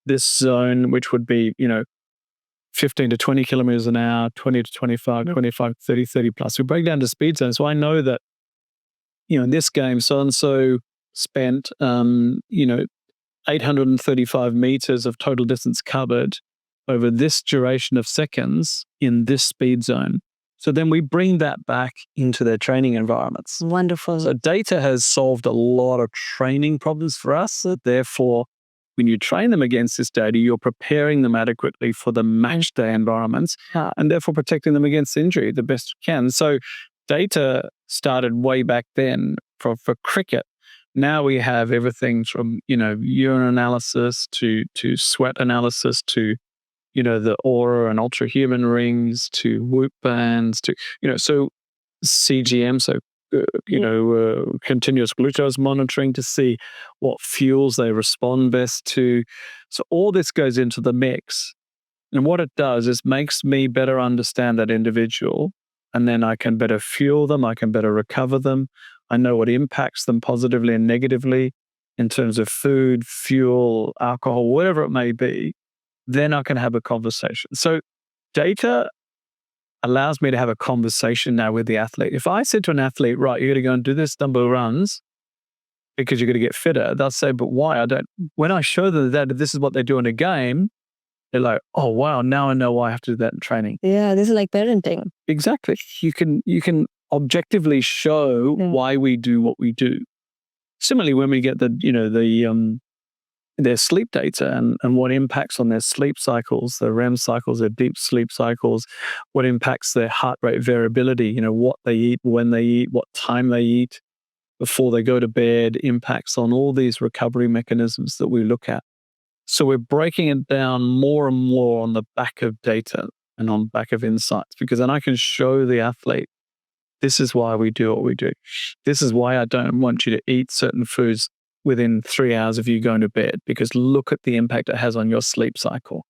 this zone, which would be, 15 to 20 kilometers an hour, 20 to 25, 25, 30, 30 plus. We break down to speed zones. So I know that, in this game, so-and-so spent, 835 meters of total distance covered over this duration of seconds in this speed zone. So then we bring that back into their training environments. Wonderful. So data has solved a lot of training problems for us. Therefore, when you train them against this data, you're preparing them adequately for the match day environments and therefore protecting them against injury the best you can. So data started way back then for cricket. Now we have everything from, urine analysis to sweat analysis to, the aura and ultra-human rings to whoop bands to, so CGM, so continuous glucose monitoring to see what fuels they respond best to. So all this goes into the mix. And what it does is makes me better understand that individual, and then I can better fuel them, I can better recover them. I know what impacts them positively and negatively in terms of food, fuel, alcohol, whatever it may be. Then I can have a conversation. So data allows me to have a conversation now with the athlete. If I said to an athlete, right, you're going to go and do this number of runs because you're going to get fitter, they'll say, but why? When I show them that this is what they do in a game, they're like, oh, wow, now I know why I have to do that in training. Yeah, this is like parenting. Exactly. You can objectively show why we do what we do. Similarly, when we get their sleep data and what impacts on their sleep cycles, their REM cycles, their deep sleep cycles, what impacts their heart rate variability, what they eat, when they eat, what time they eat, before they go to bed, impacts on all these recovery mechanisms that we look at. So we're breaking it down more and more on the back of data and on the back of insights, because then I can show the athlete This is why we do what we do. This is why I don't want you to eat certain foods within 3 hours of you going to bed, because look at the impact it has on your sleep cycle.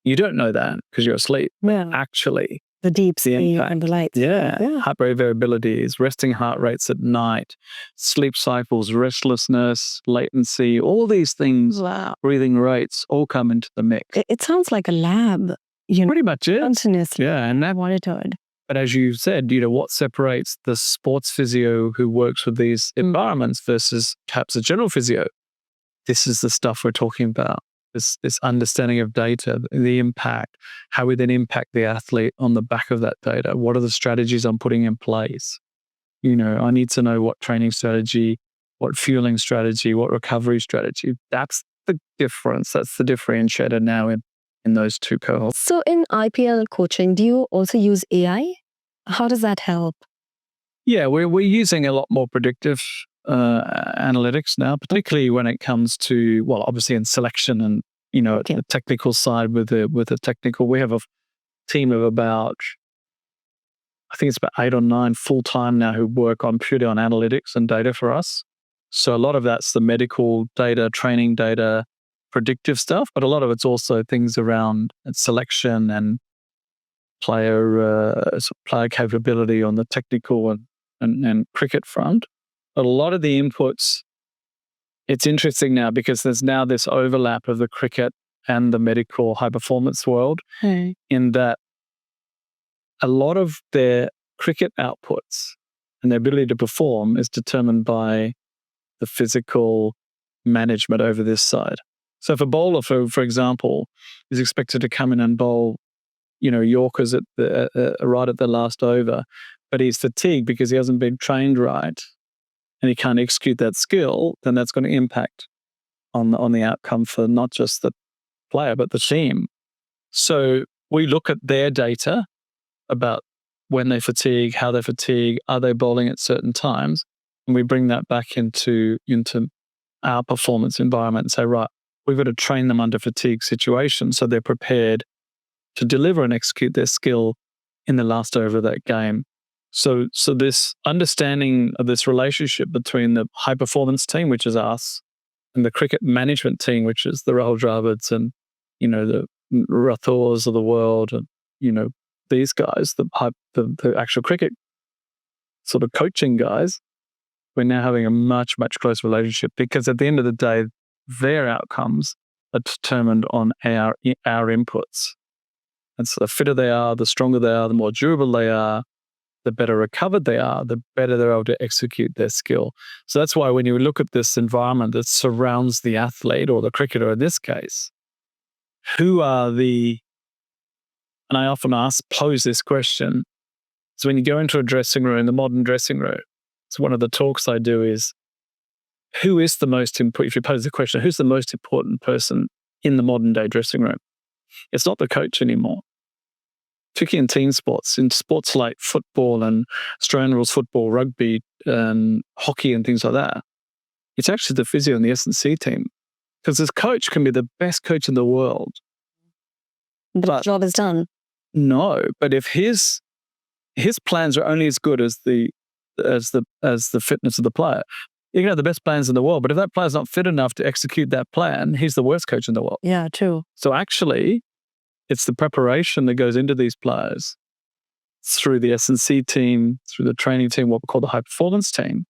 You don't know that because you're asleep. Yeah. Actually, The deep the sleep impact. and the light. Yeah. Heart rate variabilities, resting heart rates at night, sleep cycles, restlessness, latency, all these things, Wow. breathing rates, all come into the mix. It sounds like a lab, Pretty much it. continuously Yeah. And that, monitored. but as you said, what separates the sports physio who works with these environments versus perhaps a general physio? This is the stuff we're talking about. This understanding of data, the impact, how we then impact the athlete on the back of that data. What are the strategies I'm putting in place? I need to know what training strategy, what fueling strategy, what recovery strategy. That's the difference. That's the differentiator now in those two cohorts. So in IPL coaching, do you also use AI? How does that help? Yeah, we're using a lot more predictive analytics now, particularly when it comes to, well, obviously in selection and the technical side with the technical. We have a team of about, I think it's about 8 or 9 full time now who work purely on analytics and data for us. So a lot of that's the medical data, training data, predictive stuff, but a lot of it's also things around selection and player capability on the technical and cricket front. But a lot of the inputs, it's interesting now because there's now this overlap of the cricket and the medical high performance world, in that a lot of their cricket outputs and their ability to perform is determined by the physical management over this side. So if a bowler, for example, is expected to come in and bowl Yorkers at right at the last over, but he's fatigued because he hasn't been trained right and he can't execute that skill, then that's going to impact on the outcome for not just the player, but the team. So we look at their data about when they fatigue, how they fatigue, are they bowling at certain times, and we bring that back into our performance environment and say, right, we've got to train them under fatigue situations so they're prepared to deliver and execute their skill in the last over of that game. So this understanding of this relationship between the high performance team, which is us, and the cricket management team, which is the Rahul Dravids and the Rathors of the world, and these guys, the actual cricket sort of coaching guys, we're now having a much, much closer relationship, because at the end of the day, their outcomes are determined on our inputs. And so the fitter they are, the stronger they are, the more durable they are, the better recovered they are, the better they're able to execute their skill. So that's why when you look at this environment that surrounds the athlete or the cricketer in this case, who are and I often pose this question. So when you go into a dressing room, the modern dressing room, so one of the talks I do is, who is the most important, if you pose the question, who's the most important person in the modern day dressing room? It's not the coach anymore. Particularly in team sports, in sports like football and Australian rules football, rugby and hockey and things like that, it's actually the physio and the S&C team. Because this coach can be the best coach in the world. The job is done. No, but if his plans are only as good as the fitness of the player, you can have the best plans in the world, but if that player's not fit enough to execute that plan, he's the worst coach in the world. Yeah, true. So actually, it's the preparation that goes into these players through the S&C team, through the training team, what we call the high performance team,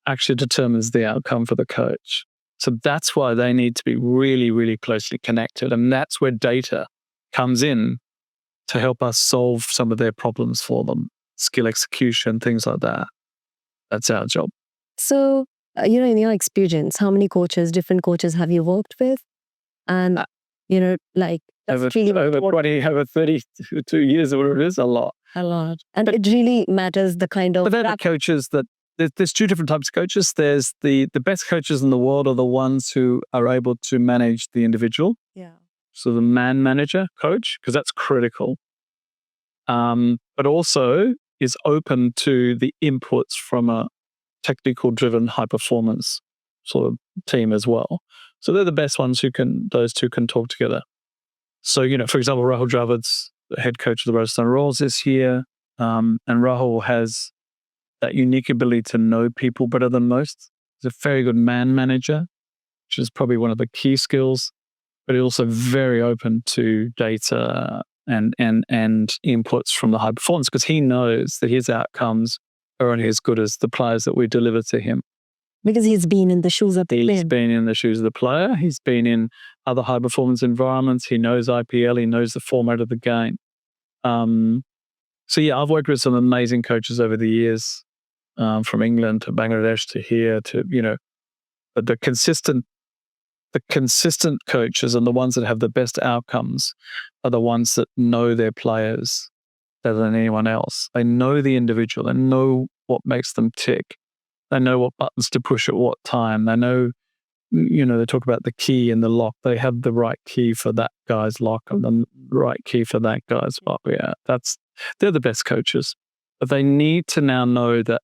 actually determines the outcome for the coach. So that's why they need to be really, really closely connected. And that's where data comes in to help us solve some of their problems for them, skill execution, things like that. That's our job. So, in your experience, how many different coaches have you worked with? And, over 32 years or whatever it is, a lot. A lot. And it really matters the kind of... But they're the coaches that... There's 2 different types of coaches. There's the best coaches in the world are the ones who are able to manage the individual. Yeah. So the man manager coach, because that's critical. But also is open to the inputs from a technical driven high performance sort of team as well. So they're the best ones those two can talk together. So, for example, Rahul Dravid's the head coach of the Rajasthan Royals this year. And Rahul has that unique ability to know people better than most. He's a very good man manager, which is probably one of the key skills, but he's also very open to data and inputs from the high performance, because he knows that his outcomes are only as good as the players that we deliver to him. Because he's been in the shoes of the player. He's been in the shoes of the player. He's been in other high performance environments. He knows IPL. He knows the format of the game. So yeah, I've worked with some amazing coaches over the years, from England to Bangladesh to here to, but the consistent coaches and the ones that have the best outcomes are the ones that know their players better than anyone else. They know the individual. They know what makes them tick. They know what buttons to push at what time. They know, they talk about the key and the lock. They have the right key for that guy's lock and the right key for that guy's lock. Yeah, they're the best coaches. But they need to now know that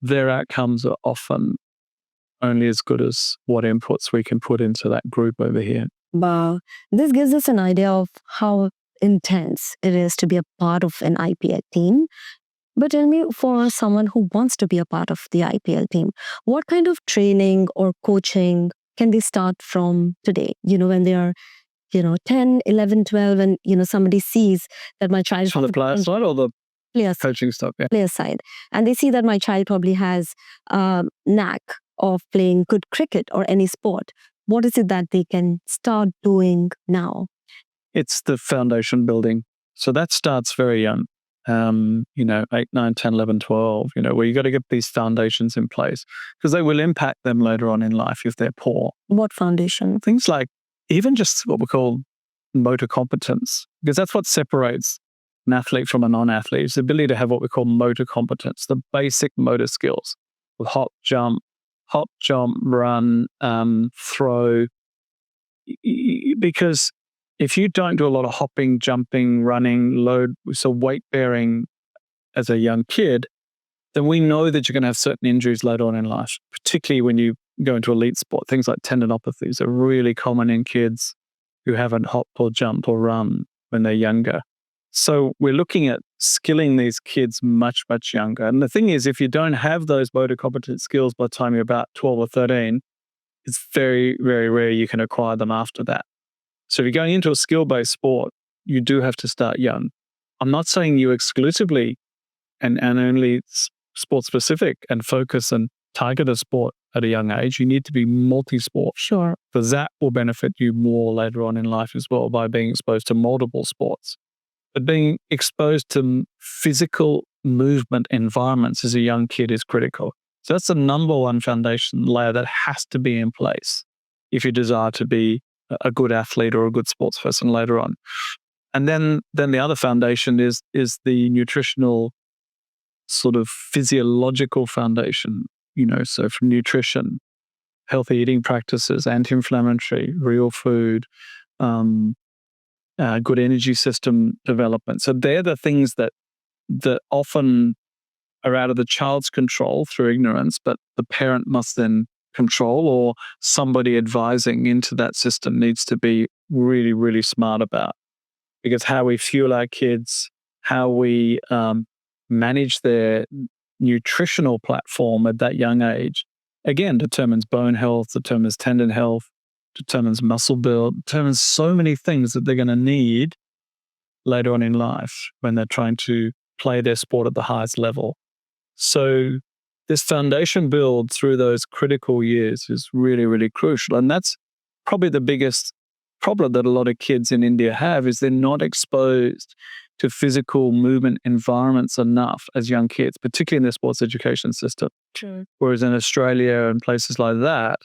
their outcomes are often only as good as what inputs we can put into that group over here. Wow. This gives us an idea of how intense it is to be a part of an IPL team. But tell me, for someone who wants to be a part of the IPL team, what kind of training or coaching can they start from today? When they are, 10, 11, 12, and, somebody sees that my child... On the player side or the player coaching stuff? Yeah. Player side. And they see that my child probably has a knack of playing good cricket or any sport. What is it that they can start doing now? It's the foundation building. So that starts very young. 8, 9, 10, 11, 12, where you got to get these foundations in place, because they will impact them later on in life if they're poor. What foundation? Things like even just what we call motor competence, because that's what separates an athlete from a non-athlete. It's the ability to have what we call motor competence, the basic motor skills with hop, jump, run, throw. Because if you don't do a lot of hopping, jumping, running, weight bearing as a young kid, then we know that you're going to have certain injuries later on in life, particularly when you go into elite sport. Things like tendinopathies are really common in kids who haven't hopped or jumped or run when they're younger. So we're looking at skilling these kids much, much younger. And the thing is, if you don't have those motor competence skills by the time you're about 12 or 13, it's very, very rare you can acquire them after that. So if you're going into a skill-based sport, you do have to start young. I'm not saying you exclusively and only sport-specific and focus and target a sport at a young age. You need to be multi-sport. Sure. Because that will benefit you more later on in life as well by being exposed to multiple sports. But being exposed to physical movement environments as a young kid is critical. So that's the number one foundation layer that has to be in place if you desire to be a good athlete or a good sports person later on. And then the other foundation is the nutritional sort of physiological foundation, so from nutrition, healthy eating practices, anti-inflammatory, real food, good energy system development. So they're the things that often are out of the child's control through ignorance, but the parent must then control, or somebody advising into that system needs to be really, really smart about. Because how we fuel our kids, how we manage their nutritional platform at that young age, again, determines bone health, determines tendon health, determines muscle build, determines so many things that they're going to need later on in life when they're trying to play their sport at the highest level. So this foundation build through those critical years is really, really crucial. And that's probably the biggest problem that a lot of kids in India have, is they're not exposed to physical movement environments enough as young kids, particularly in the sports education system. True. Whereas in Australia and places like that,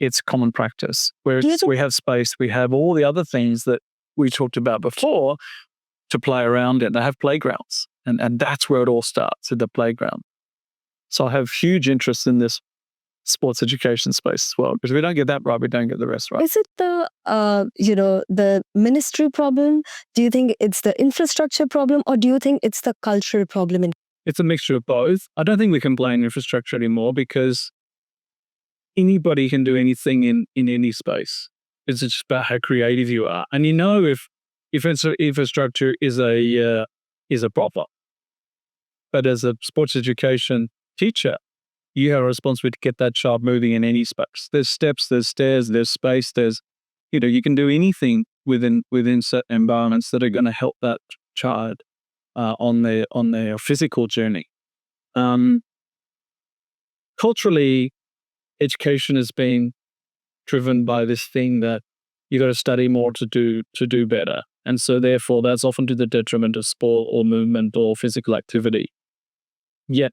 it's common practice. Whereas we have space, we have all the other things that we talked about before to play around in. They have playgrounds, and that's where it all starts, at the playground. So I have huge interest in this sports education space as well, because if we don't get that right, we don't get the rest right. Is it the the ministry problem? Do you think it's the infrastructure problem, or do you think it's the cultural problem? It's a mixture of both. I don't think we can blame infrastructure anymore, because anybody can do anything in any space. It's just about how creative you are. And if infrastructure is a problem, But as a sports education teacher, you have a responsibility to get that child moving in any space. There's steps, there's stairs, there's space, you can do anything within certain environments that are going to help that child on their physical journey. Culturally, education has been driven by this thing that you got to study more to do better, and so therefore that's often to the detriment of sport or movement or physical activity. Yet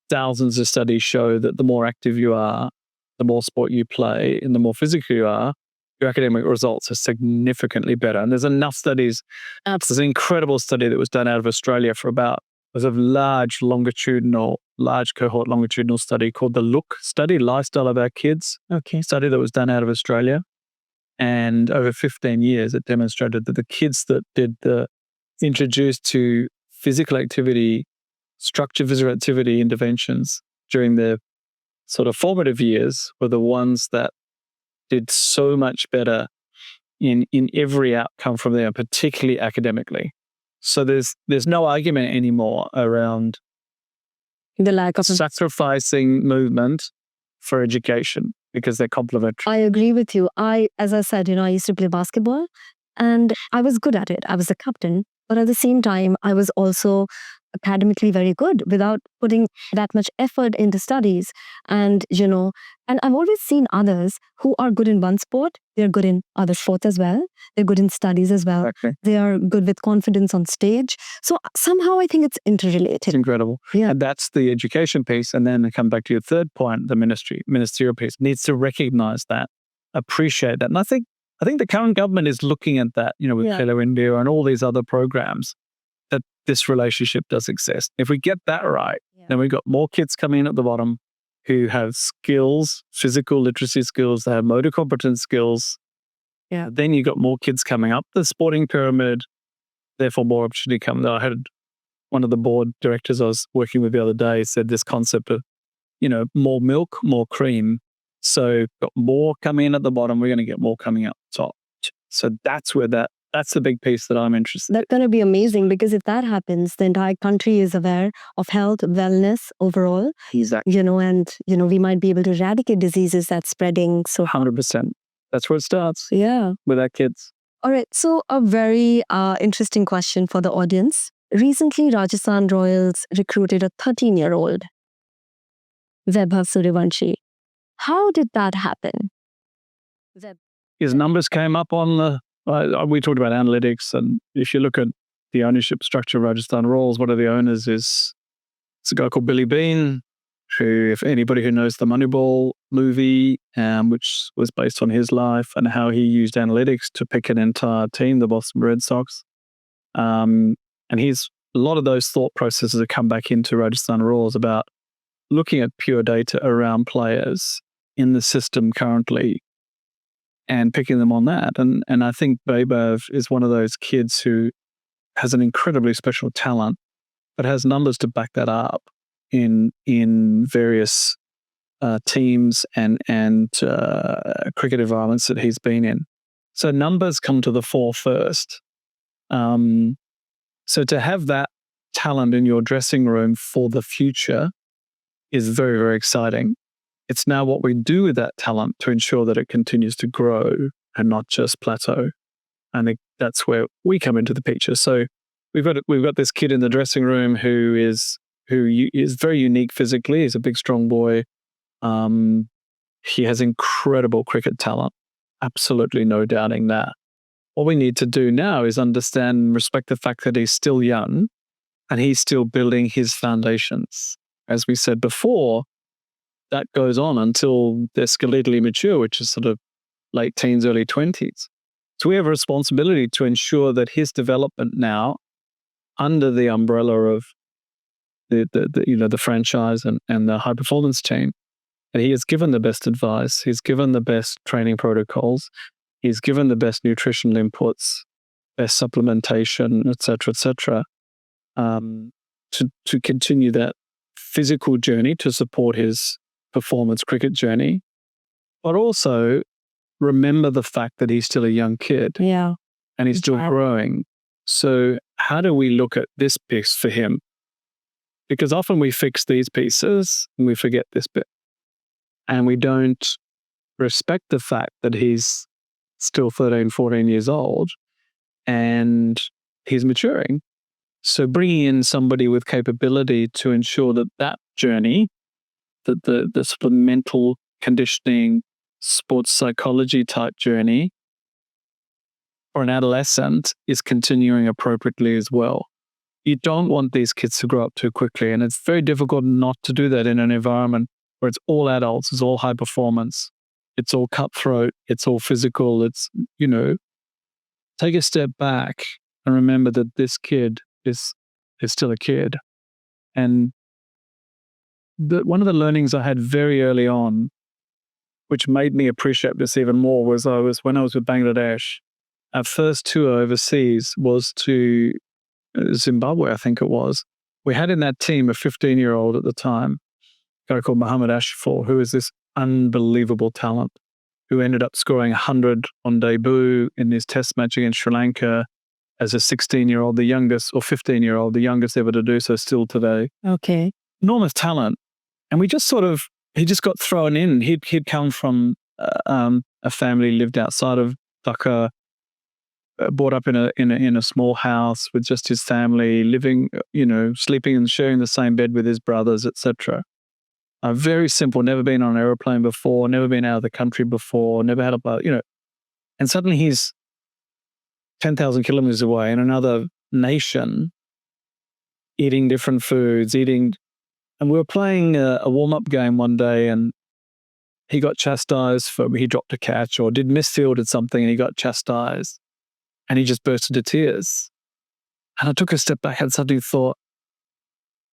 thousands of studies show that the more active you are, the more sport you play, and the more physical you are, your academic results are significantly better. And there's enough studies. There's an incredible study that was done out of Australia was a large cohort longitudinal study called the Look study, Lifestyle of Our Kids. Okay. Study that was done out of Australia. And over 15 years, it demonstrated that the kids that introduced to physical activity, structured physical activity interventions during their sort of formative years were the ones that did so much better in every outcome from there, particularly academically. So there's no argument anymore around the lack of sacrificing movement for education because they're complementary. I agree with you. As I said, I used to play basketball and I was good at it. I was the captain, but at the same time, I was also academically very good without putting that much effort into studies. And I've always seen others who are good in one sport. They're good in other sports as well. They're good in studies as well. Exactly. They are good with confidence on stage. So somehow I think it's interrelated. It's incredible. Yeah. And that's the education piece. And then I come back to your third point, the ministerial piece needs to recognize that, appreciate that. And I think the current government is looking at that, with Hello India and all these other programs, that this relationship does exist. If we get that right, then we've got more kids coming in at the bottom who have skills, physical literacy skills, they have motor competence skills. Yeah. Then you've got more kids coming up the sporting pyramid, therefore more opportunity coming. I had one of the board directors I was working with the other day said this concept of, more milk, more cream. So got more coming in at the bottom, we're going to get more coming out the top. So that's the big piece that I'm interested in. That's going to be amazing because if that happens, the entire country is aware of health, wellness overall. Exactly. And we might be able to eradicate diseases that's spreading. So 100%. That's where it starts. Yeah. With our kids. All right. So a very interesting question for the audience. Recently, Rajasthan Royals recruited a 13-year-old, Vaibhav Suryavanshi. How did that happen? His numbers came up on we talked about analytics, and if you look at the ownership structure of Rajasthan Royals, one of the owners it's a guy called Billy Bean, who, if anybody who knows the Moneyball movie, which was based on his life and how he used analytics to pick an entire team, the Boston Red Sox. And a lot of those thought processes have come back into Rajasthan Royals about looking at pure data around players in the system currently and picking them on that. And I think Vaibhav is one of those kids who has an incredibly special talent, but has numbers to back that up in various teams and cricket environments that he's been in. So numbers come to the fore first. So to have that talent in your dressing room for the future is very, very exciting. It's now what we do with that talent to ensure that it continues to grow and not just plateau. I think that's where we come into the picture. So we've got this kid in the dressing room who is very unique physically. He's a big, strong boy. He has incredible cricket talent. Absolutely no doubting that. What we need to do now is understand and respect the fact that he's still young and he's still building his foundations. As we said before, that goes on until they're skeletally mature, which is sort of late teens, early 20s. So we have a responsibility to ensure that his development now, under the umbrella of the franchise and the high performance team, that he is given the best advice, he's given the best training protocols, he's given the best nutritional inputs, best supplementation, et cetera, to continue that physical journey to support his performance cricket journey, but also remember the fact that he's still a young kid. Yeah. And he's still growing. So how do we look at this piece for him? Because often we fix these pieces and we forget this bit. And we don't respect the fact that he's still 13, 14 years old and he's maturing. So bringing in somebody with capability to ensure that that journey, that the sort of mental conditioning, sports psychology type journey for an adolescent is continuing appropriately as well. You don't want these kids to grow up too quickly. And it's very difficult not to do that in an environment where it's all adults, it's all high performance, it's all cutthroat, it's all physical. It's, take a step back and remember that this kid is still a kid. And one of the learnings I had very early on, which made me appreciate this even more, was when I was with Bangladesh. Our first tour overseas was to Zimbabwe, I think it was. We had in that team a 15-year-old at the time, a guy called Mohammed Ashfar, who is this unbelievable talent, who ended up scoring 100 on debut in his test match against Sri Lanka as a 16-year-old, the youngest, or 15-year-old, the youngest ever to do so still today. Okay. Enormous talent. And we just he just got thrown in. He'd come from a family, lived outside of Dhaka, brought up in a small house with just his family, living, sleeping and sharing the same bed with his brothers, etc. Very simple, never been on an aeroplane before, never been out of the country before, never had and suddenly he's 10,000 kilometers away in another nation, eating different foods, and we were playing a warm-up game one day, and he got chastised he dropped a catch or did misfielded something, and he got chastised, and he just burst into tears. And I took a step back and suddenly thought,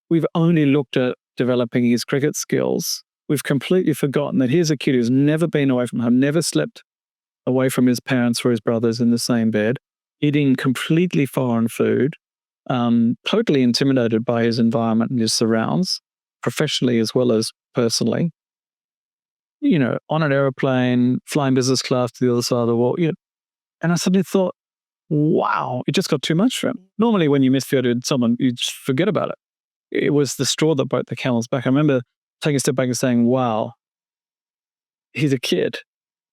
we've only looked at developing his cricket skills. We've completely forgotten that here's a kid who's never been away from home, never slept away from his parents or his brothers in the same bed, eating completely foreign food, totally intimidated by his environment and his surrounds, professionally as well as personally, on an aeroplane, flying business class to the other side of the world. And I suddenly thought, wow, it just got too much for him. Normally when you misfielded someone, you just forget about it. It was the straw that broke the camel's back. I remember taking a step back and saying, wow, he's a kid.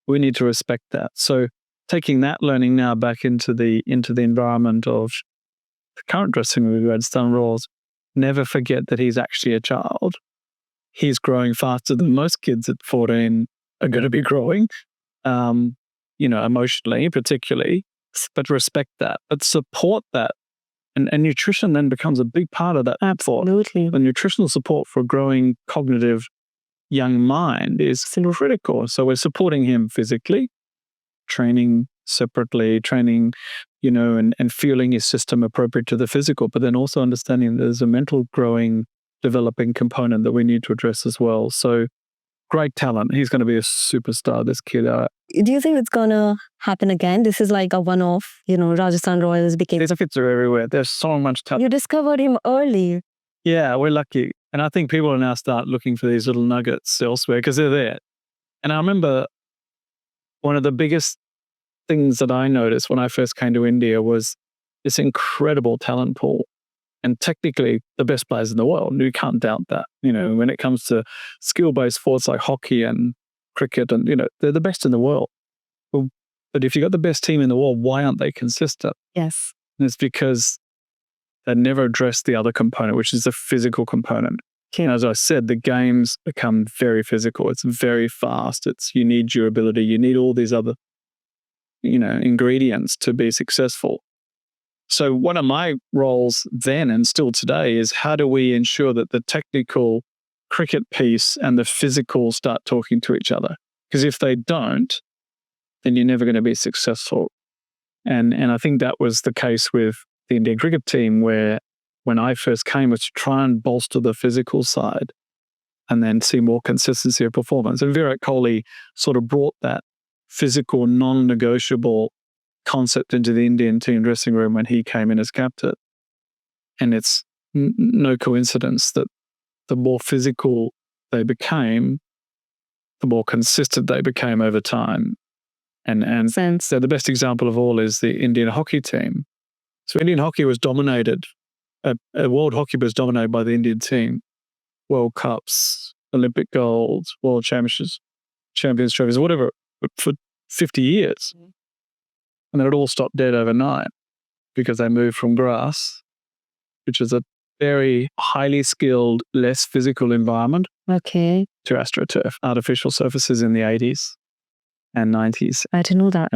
We need to respect that. So taking that learning now back into the environment of the current dressing room with Redstone Roars, never forget that he's actually a child. He's growing faster than most kids at 14 are going to be growing, emotionally, particularly, but respect that, but support that. And nutrition then becomes a big part of that. Absolutely. The nutritional support for a growing cognitive young mind is critical. So we're supporting him physically, training separately, and fueling his system appropriate to the physical, but then also understanding there's a mental growing, developing component that we need to address as well. So great talent. He's going to be a superstar, this kid. Do you think it's going to happen again? This is like a one-off, Rajasthan Royals became... These kids are everywhere. There's so much talent. You discovered him early. Yeah, we're lucky. And I think people are now start looking for these little nuggets elsewhere because they're there. And I remember one of the biggest things that I noticed when I first came to India was this incredible talent pool. And technically the best players in the world. You can't doubt that. When it comes to skill-based sports like hockey and cricket, and they're the best in the world. Well, but if you've got the best team in the world, why aren't they consistent? Yes. And it's because they never address the other component, which is the physical component. And as I said, the games become very physical. It's very fast. You need durability. You need all these other, ingredients to be successful. So one of my roles then and still today is how do we ensure that the technical cricket piece and the physical start talking to each other? Because if they don't, then you're never going to be successful. And I think that was the case with the Indian cricket team, where when I first came was to try and bolster the physical side and then see more consistency of performance. And Virat Kohli sort of brought that physical, non-negotiable concept into the Indian team dressing room when he came in as captain. And it's no coincidence that the more physical they became, the more consistent they became over time. And so the best example of all is the Indian hockey team. So Indian hockey was dominated a World Hockey was dominated by the Indian team. World Cups, Olympic golds, World Championships, Champions Trophies, whatever, for 50 years. And then it all stopped dead overnight because they moved from grass, which is a very highly skilled, less physical environment, Okay. to AstroTurf, artificial surfaces in the 80s and 90s. I didn't know that.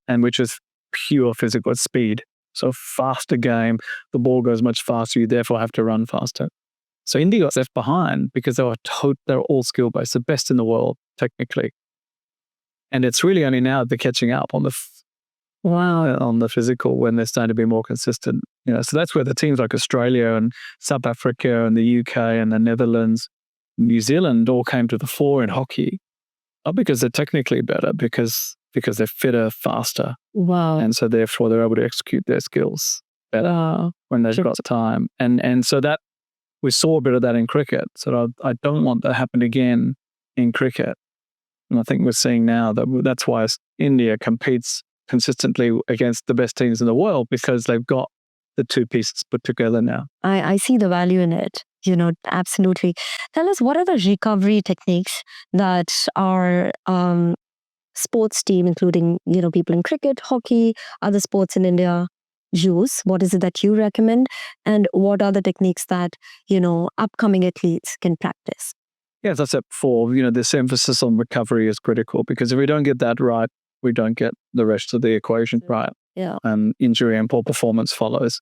And which is pure physical speed. So faster game, the ball goes much faster, you therefore have to run faster. So India got left behind because they're all skill-based, the best in the world, technically. And it's really only now they're catching up on the physical when they're starting to be more consistent. So that's where the teams like Australia and South Africa and the UK and the Netherlands, New Zealand all came to the fore in hockey. Not because they're technically better, because they're fitter, faster. Wow. And so therefore they're able to execute their skills better when they've got time. And so that we saw a bit of that in cricket. So I don't want that to happen again in cricket. And I think we're seeing now that's why India competes consistently against the best teams in the world, because they've got the two pieces put together now. I see the value in it. Absolutely. Tell us, what are the recovery techniques that our sports team, including, people in cricket, hockey, other sports in India use? What is it that you recommend? And what are the techniques that, upcoming athletes can practice? Yeah, as I said before, this emphasis on recovery is critical, because if we don't get that right, we don't get the rest of the equation right. Yeah. And injury and poor performance follows.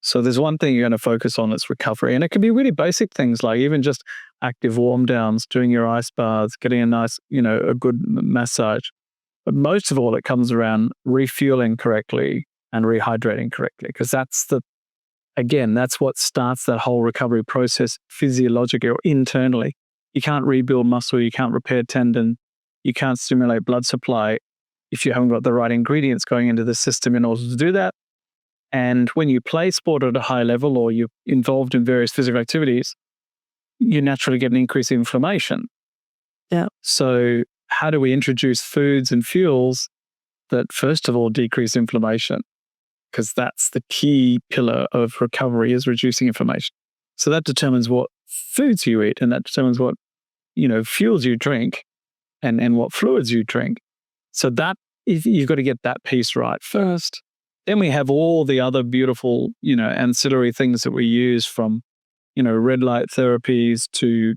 So there's one thing you're going to focus on, it's recovery. And it can be really basic things like even just active warm downs, doing your ice baths, getting a nice, a good massage. But most of all, it comes around refueling correctly and rehydrating correctly, because that's what starts that whole recovery process physiologically or internally. You can't rebuild muscle, you can't repair tendon, you can't stimulate blood supply if you haven't got the right ingredients going into the system in order to do that. And when you play sport at a high level or you're involved in various physical activities, you naturally get an increase in inflammation. Yeah. So how do we introduce foods and fuels that, first of all, decrease inflammation? Because that's the key pillar of recovery, is reducing inflammation. So that determines what foods you eat, and that determines what, fuels you drink and what fluids you drink. So that you've got to get that piece right first. Then we have all the other beautiful, ancillary things that we use, from, red light therapies to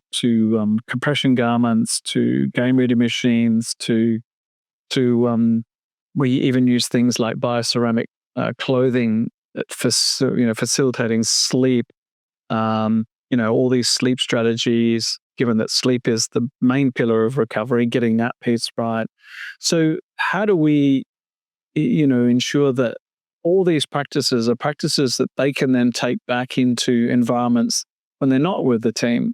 compression garments, to game ready machines, to we even use things like bioceramic clothing for facilitating sleep. All these sleep strategies, given that sleep is the main pillar of recovery, getting that piece right. So how do we, ensure that all these practices are practices that they can then take back into environments when they're not with the team?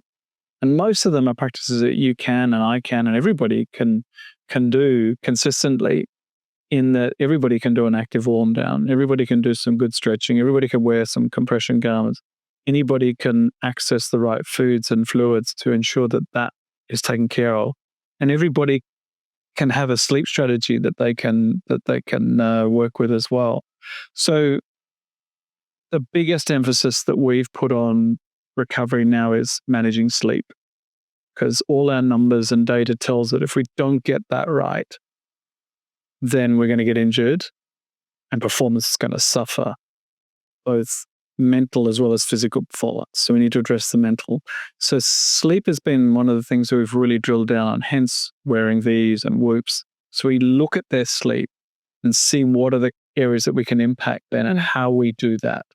And most of them are practices that you can and I can and everybody can do consistently, in that everybody can do an active warm down, everybody can do some good stretching, everybody can wear some compression garments, anybody can access the right foods and fluids to ensure that that is taken care of, and everybody can have a sleep strategy that they can work with as well. So the biggest emphasis that we've put on recovery now is managing sleep, because all our numbers and data tells that if we don't get that right, then we're going to get injured and performance is going to suffer, both mental as well as physical performance. So we need to address the mental. So sleep has been one of the things that we've really drilled down on, hence wearing these and whoops. So we look at their sleep and see what are the areas that we can impact then and how we do that.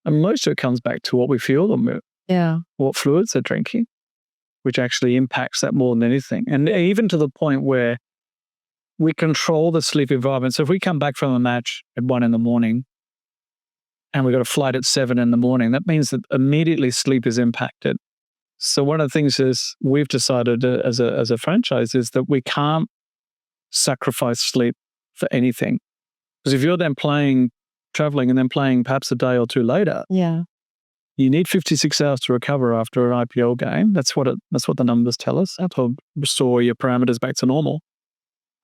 And most of it comes back to what we fuel them with, what fluids they're drinking, which actually impacts that more than anything. And even to the point where we control the sleep environment. So if we come back from a match at 1 a.m, and we got a flight at 7 a.m, that means that immediately sleep is impacted. So one of the things is we've decided as a franchise is that we can't sacrifice sleep for anything. Because if you're then traveling and then playing perhaps a day or two later, you need 56 hours to recover after an IPL game. That's what the numbers tell us, to restore your parameters back to normal.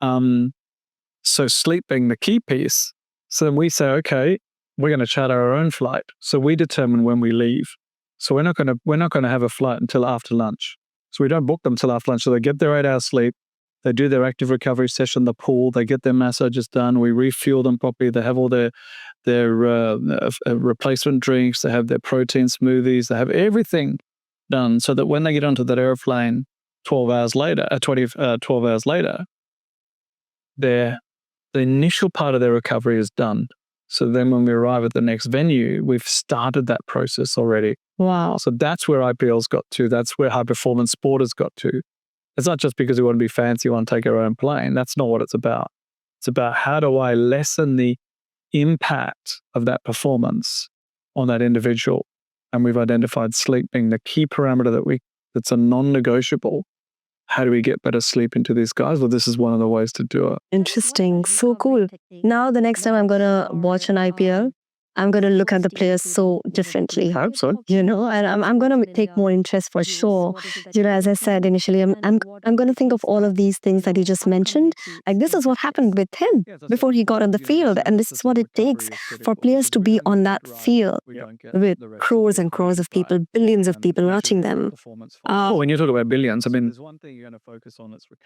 So sleep being the key piece. So then we say, okay, we're going to charter our own flight. So we determine when we leave. So we're not going to have a flight until after lunch. So we don't book them till after lunch. So they get their 8-hour sleep. They do their active recovery session, the pool. They get their massages done. We refuel them properly. They have all their replacement drinks. They have their protein smoothies. They have everything done so that when they get onto that airplane 12 hours later, 12 hours later, the initial part of their recovery is done. So then when we arrive at the next venue, we've started that process already. Wow. So that's where IPL's got to. That's where high performance sport has got to. It's not just because we want to be fancy, we want to take our own plane. That's not what it's about. It's about how do I lessen the impact of that performance on that individual. And we've identified sleep being the key parameter that's a non-negotiable. How do we get better sleep into these guys? Well, this is one of the ways to do it. Interesting. So cool. Now, the next time I'm going to watch an IPL, I'm going to look at the players so differently. I hope so. And I'm going to take more interest for sure. As I said initially, I'm going to think of all of these things that you just mentioned. Like, this is what happened with him before he got on the field. And this is what it takes for players to be on that field with crores and crores of people, billions of people watching them. When you talk about billions, I mean,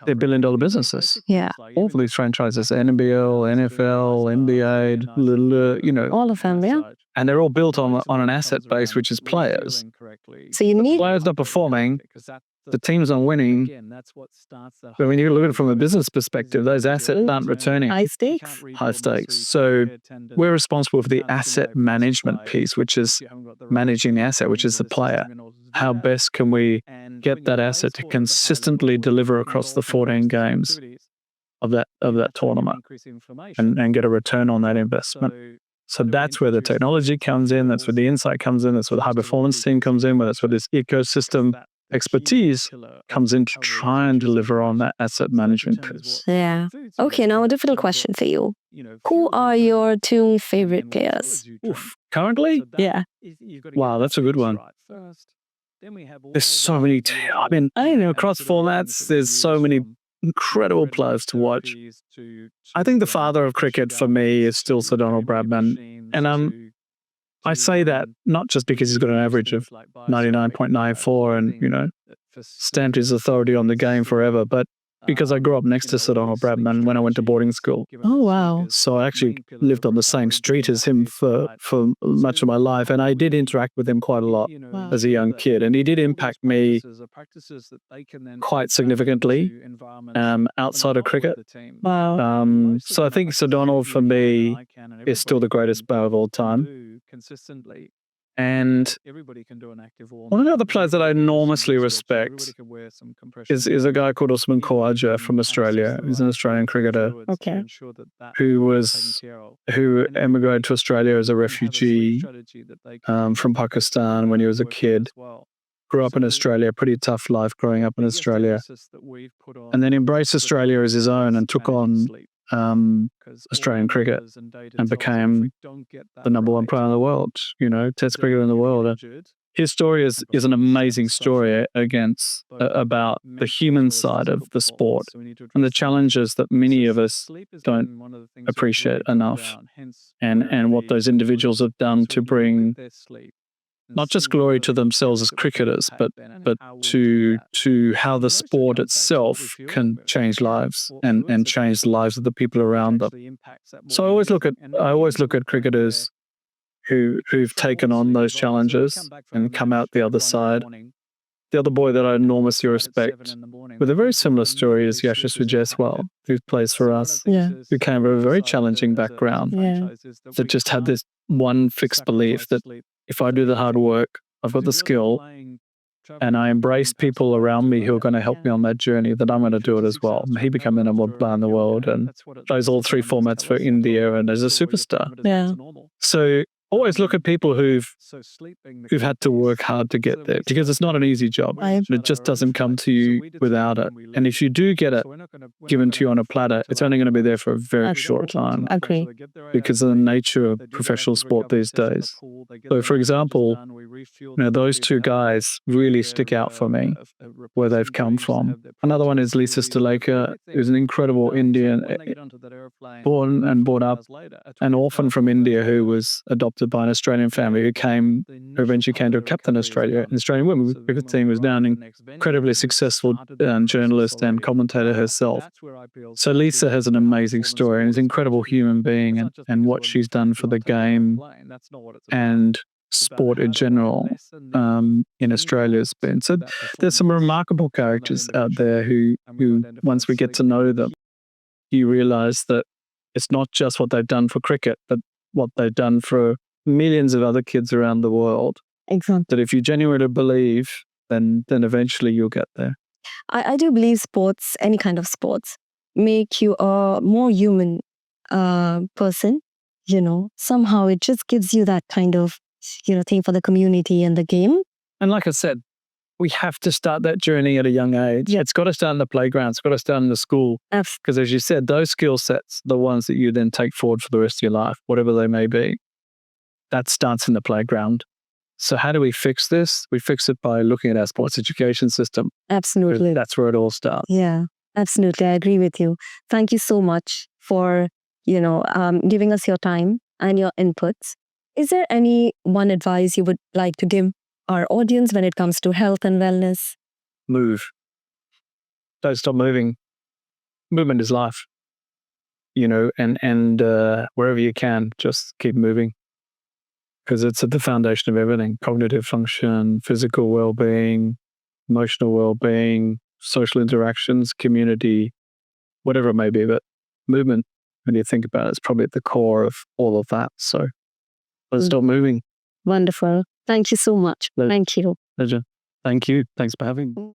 they're billion-dollar businesses. Yeah. All of these franchises, NBL, NFL, NBA, All of them, yeah. And they're all built on an asset base, which is players. So you need Players not performing, the teams aren't winning. But when you look at it from a business perspective, those assets aren't returning. high stakes. High stakes. So we're responsible for the asset management piece, which is managing the asset, which is the player. How best can we get that asset to consistently deliver across the 14 games of that tournament and get a return on that investment? So that's where the technology comes in. That's where the insight comes in. That's where the high performance team comes in. That's where this ecosystem expertise comes in to try and deliver on that asset management piece. Yeah. Okay, now a difficult question for you. Who are your two favorite players? Currently? Yeah. Wow, that's a good one. There's so many. Across formats, there's so many incredible players to watch. I think the father of cricket for me is still Sir Donald Bradman. And I say that not just because he's got an average of 99.94 and, stamped his authority on the game forever, but because I grew up next to Sir Donald Bradman when I went to boarding school. Oh, wow. So I actually lived on the same street as him for much of my life. And I did interact with him quite a lot as a young kid. And he did impact me quite significantly outside of cricket. Wow. So I think Sir Donald, for me, is still the greatest player of all time. And one of the other players that I enormously respect is a guy called Usman Khawaja from Australia. He's an Australian cricketer who emigrated to Australia as a refugee from Pakistan when he was a kid. Grew up in Australia, pretty tough life growing up in Australia. And then embraced Australia as his own and took on Australian cricket and became the number one player in the world, Test cricketer in the world. And his story is an amazing story about the human side of the sport and the challenges that many of us don't appreciate enough, and what those individuals have done to bring not just glory to themselves as cricketers, but to how the sport itself can change lives and change the lives of the people around them. So I always look at cricketers who've taken on those challenges and come out the other side. The other boy that I enormously respect, with a very similar story, is Yashasvi Jaiswal, who plays for us, who came from a very challenging background, that just had this one fixed belief that if I do the hard work, I've got the skill, and I embrace people around me who are going to help me on that journey, that I'm going to do it as well. He became the number one player in the world and plays all three formats for India and is a superstar. Yeah. So always look at people who've had to work hard to get there, because it's not an easy job. It just doesn't come to you without it. And if you do get it given to you on a platter, it's only going to be there for a very short time. Agree. Because of the nature of professional sport these days. So, for example, Those two guys really stick out for me, where they've come from. Another one is Lisa Sthalekar, who's an incredible Indian, born and brought up an orphan from India who was adopted by an Australian family who eventually came to captain Australia, an Australian woman. Cricket team, was now an incredibly successful journalist and commentator herself. So Lisa has an amazing story and is an incredible human being, and what she's done for the game and sport in general in Australia has been. So there's some remarkable characters out there who once we get to know them, you realise that it's not just what they've done for cricket, but what they've done for millions of other kids around the world. Exactly. That if you genuinely believe, then eventually you'll get there. I do believe sports, any kind of sports, make you a more human person. Somehow it just gives you that kind of, thing for the community and the game. And like I said, we have to start that journey at a young age. Yeah. It's got to start in the playground. It's got to start in the school. Because as you said, those skill sets, the ones that you then take forward for the rest of your life, whatever they may be, that starts in the playground. So how do we fix this? We fix it by looking at our sports education system. Absolutely. That's where it all starts. Yeah, absolutely. I agree with you. Thank you so much for, giving us your time and your inputs. Is there any one advice you would like to give our audience when it comes to health and wellness? Move. Don't stop moving. Movement is life. And wherever you can, just keep moving. Because it's at the foundation of everything: cognitive function, physical well-being, emotional well-being, social interactions, community, whatever it may be. But movement, when you think about it, is probably at the core of all of that. So let's stop moving. Wonderful. Thank you so much. Thank you. Pleasure. Thank you. Thanks for having me.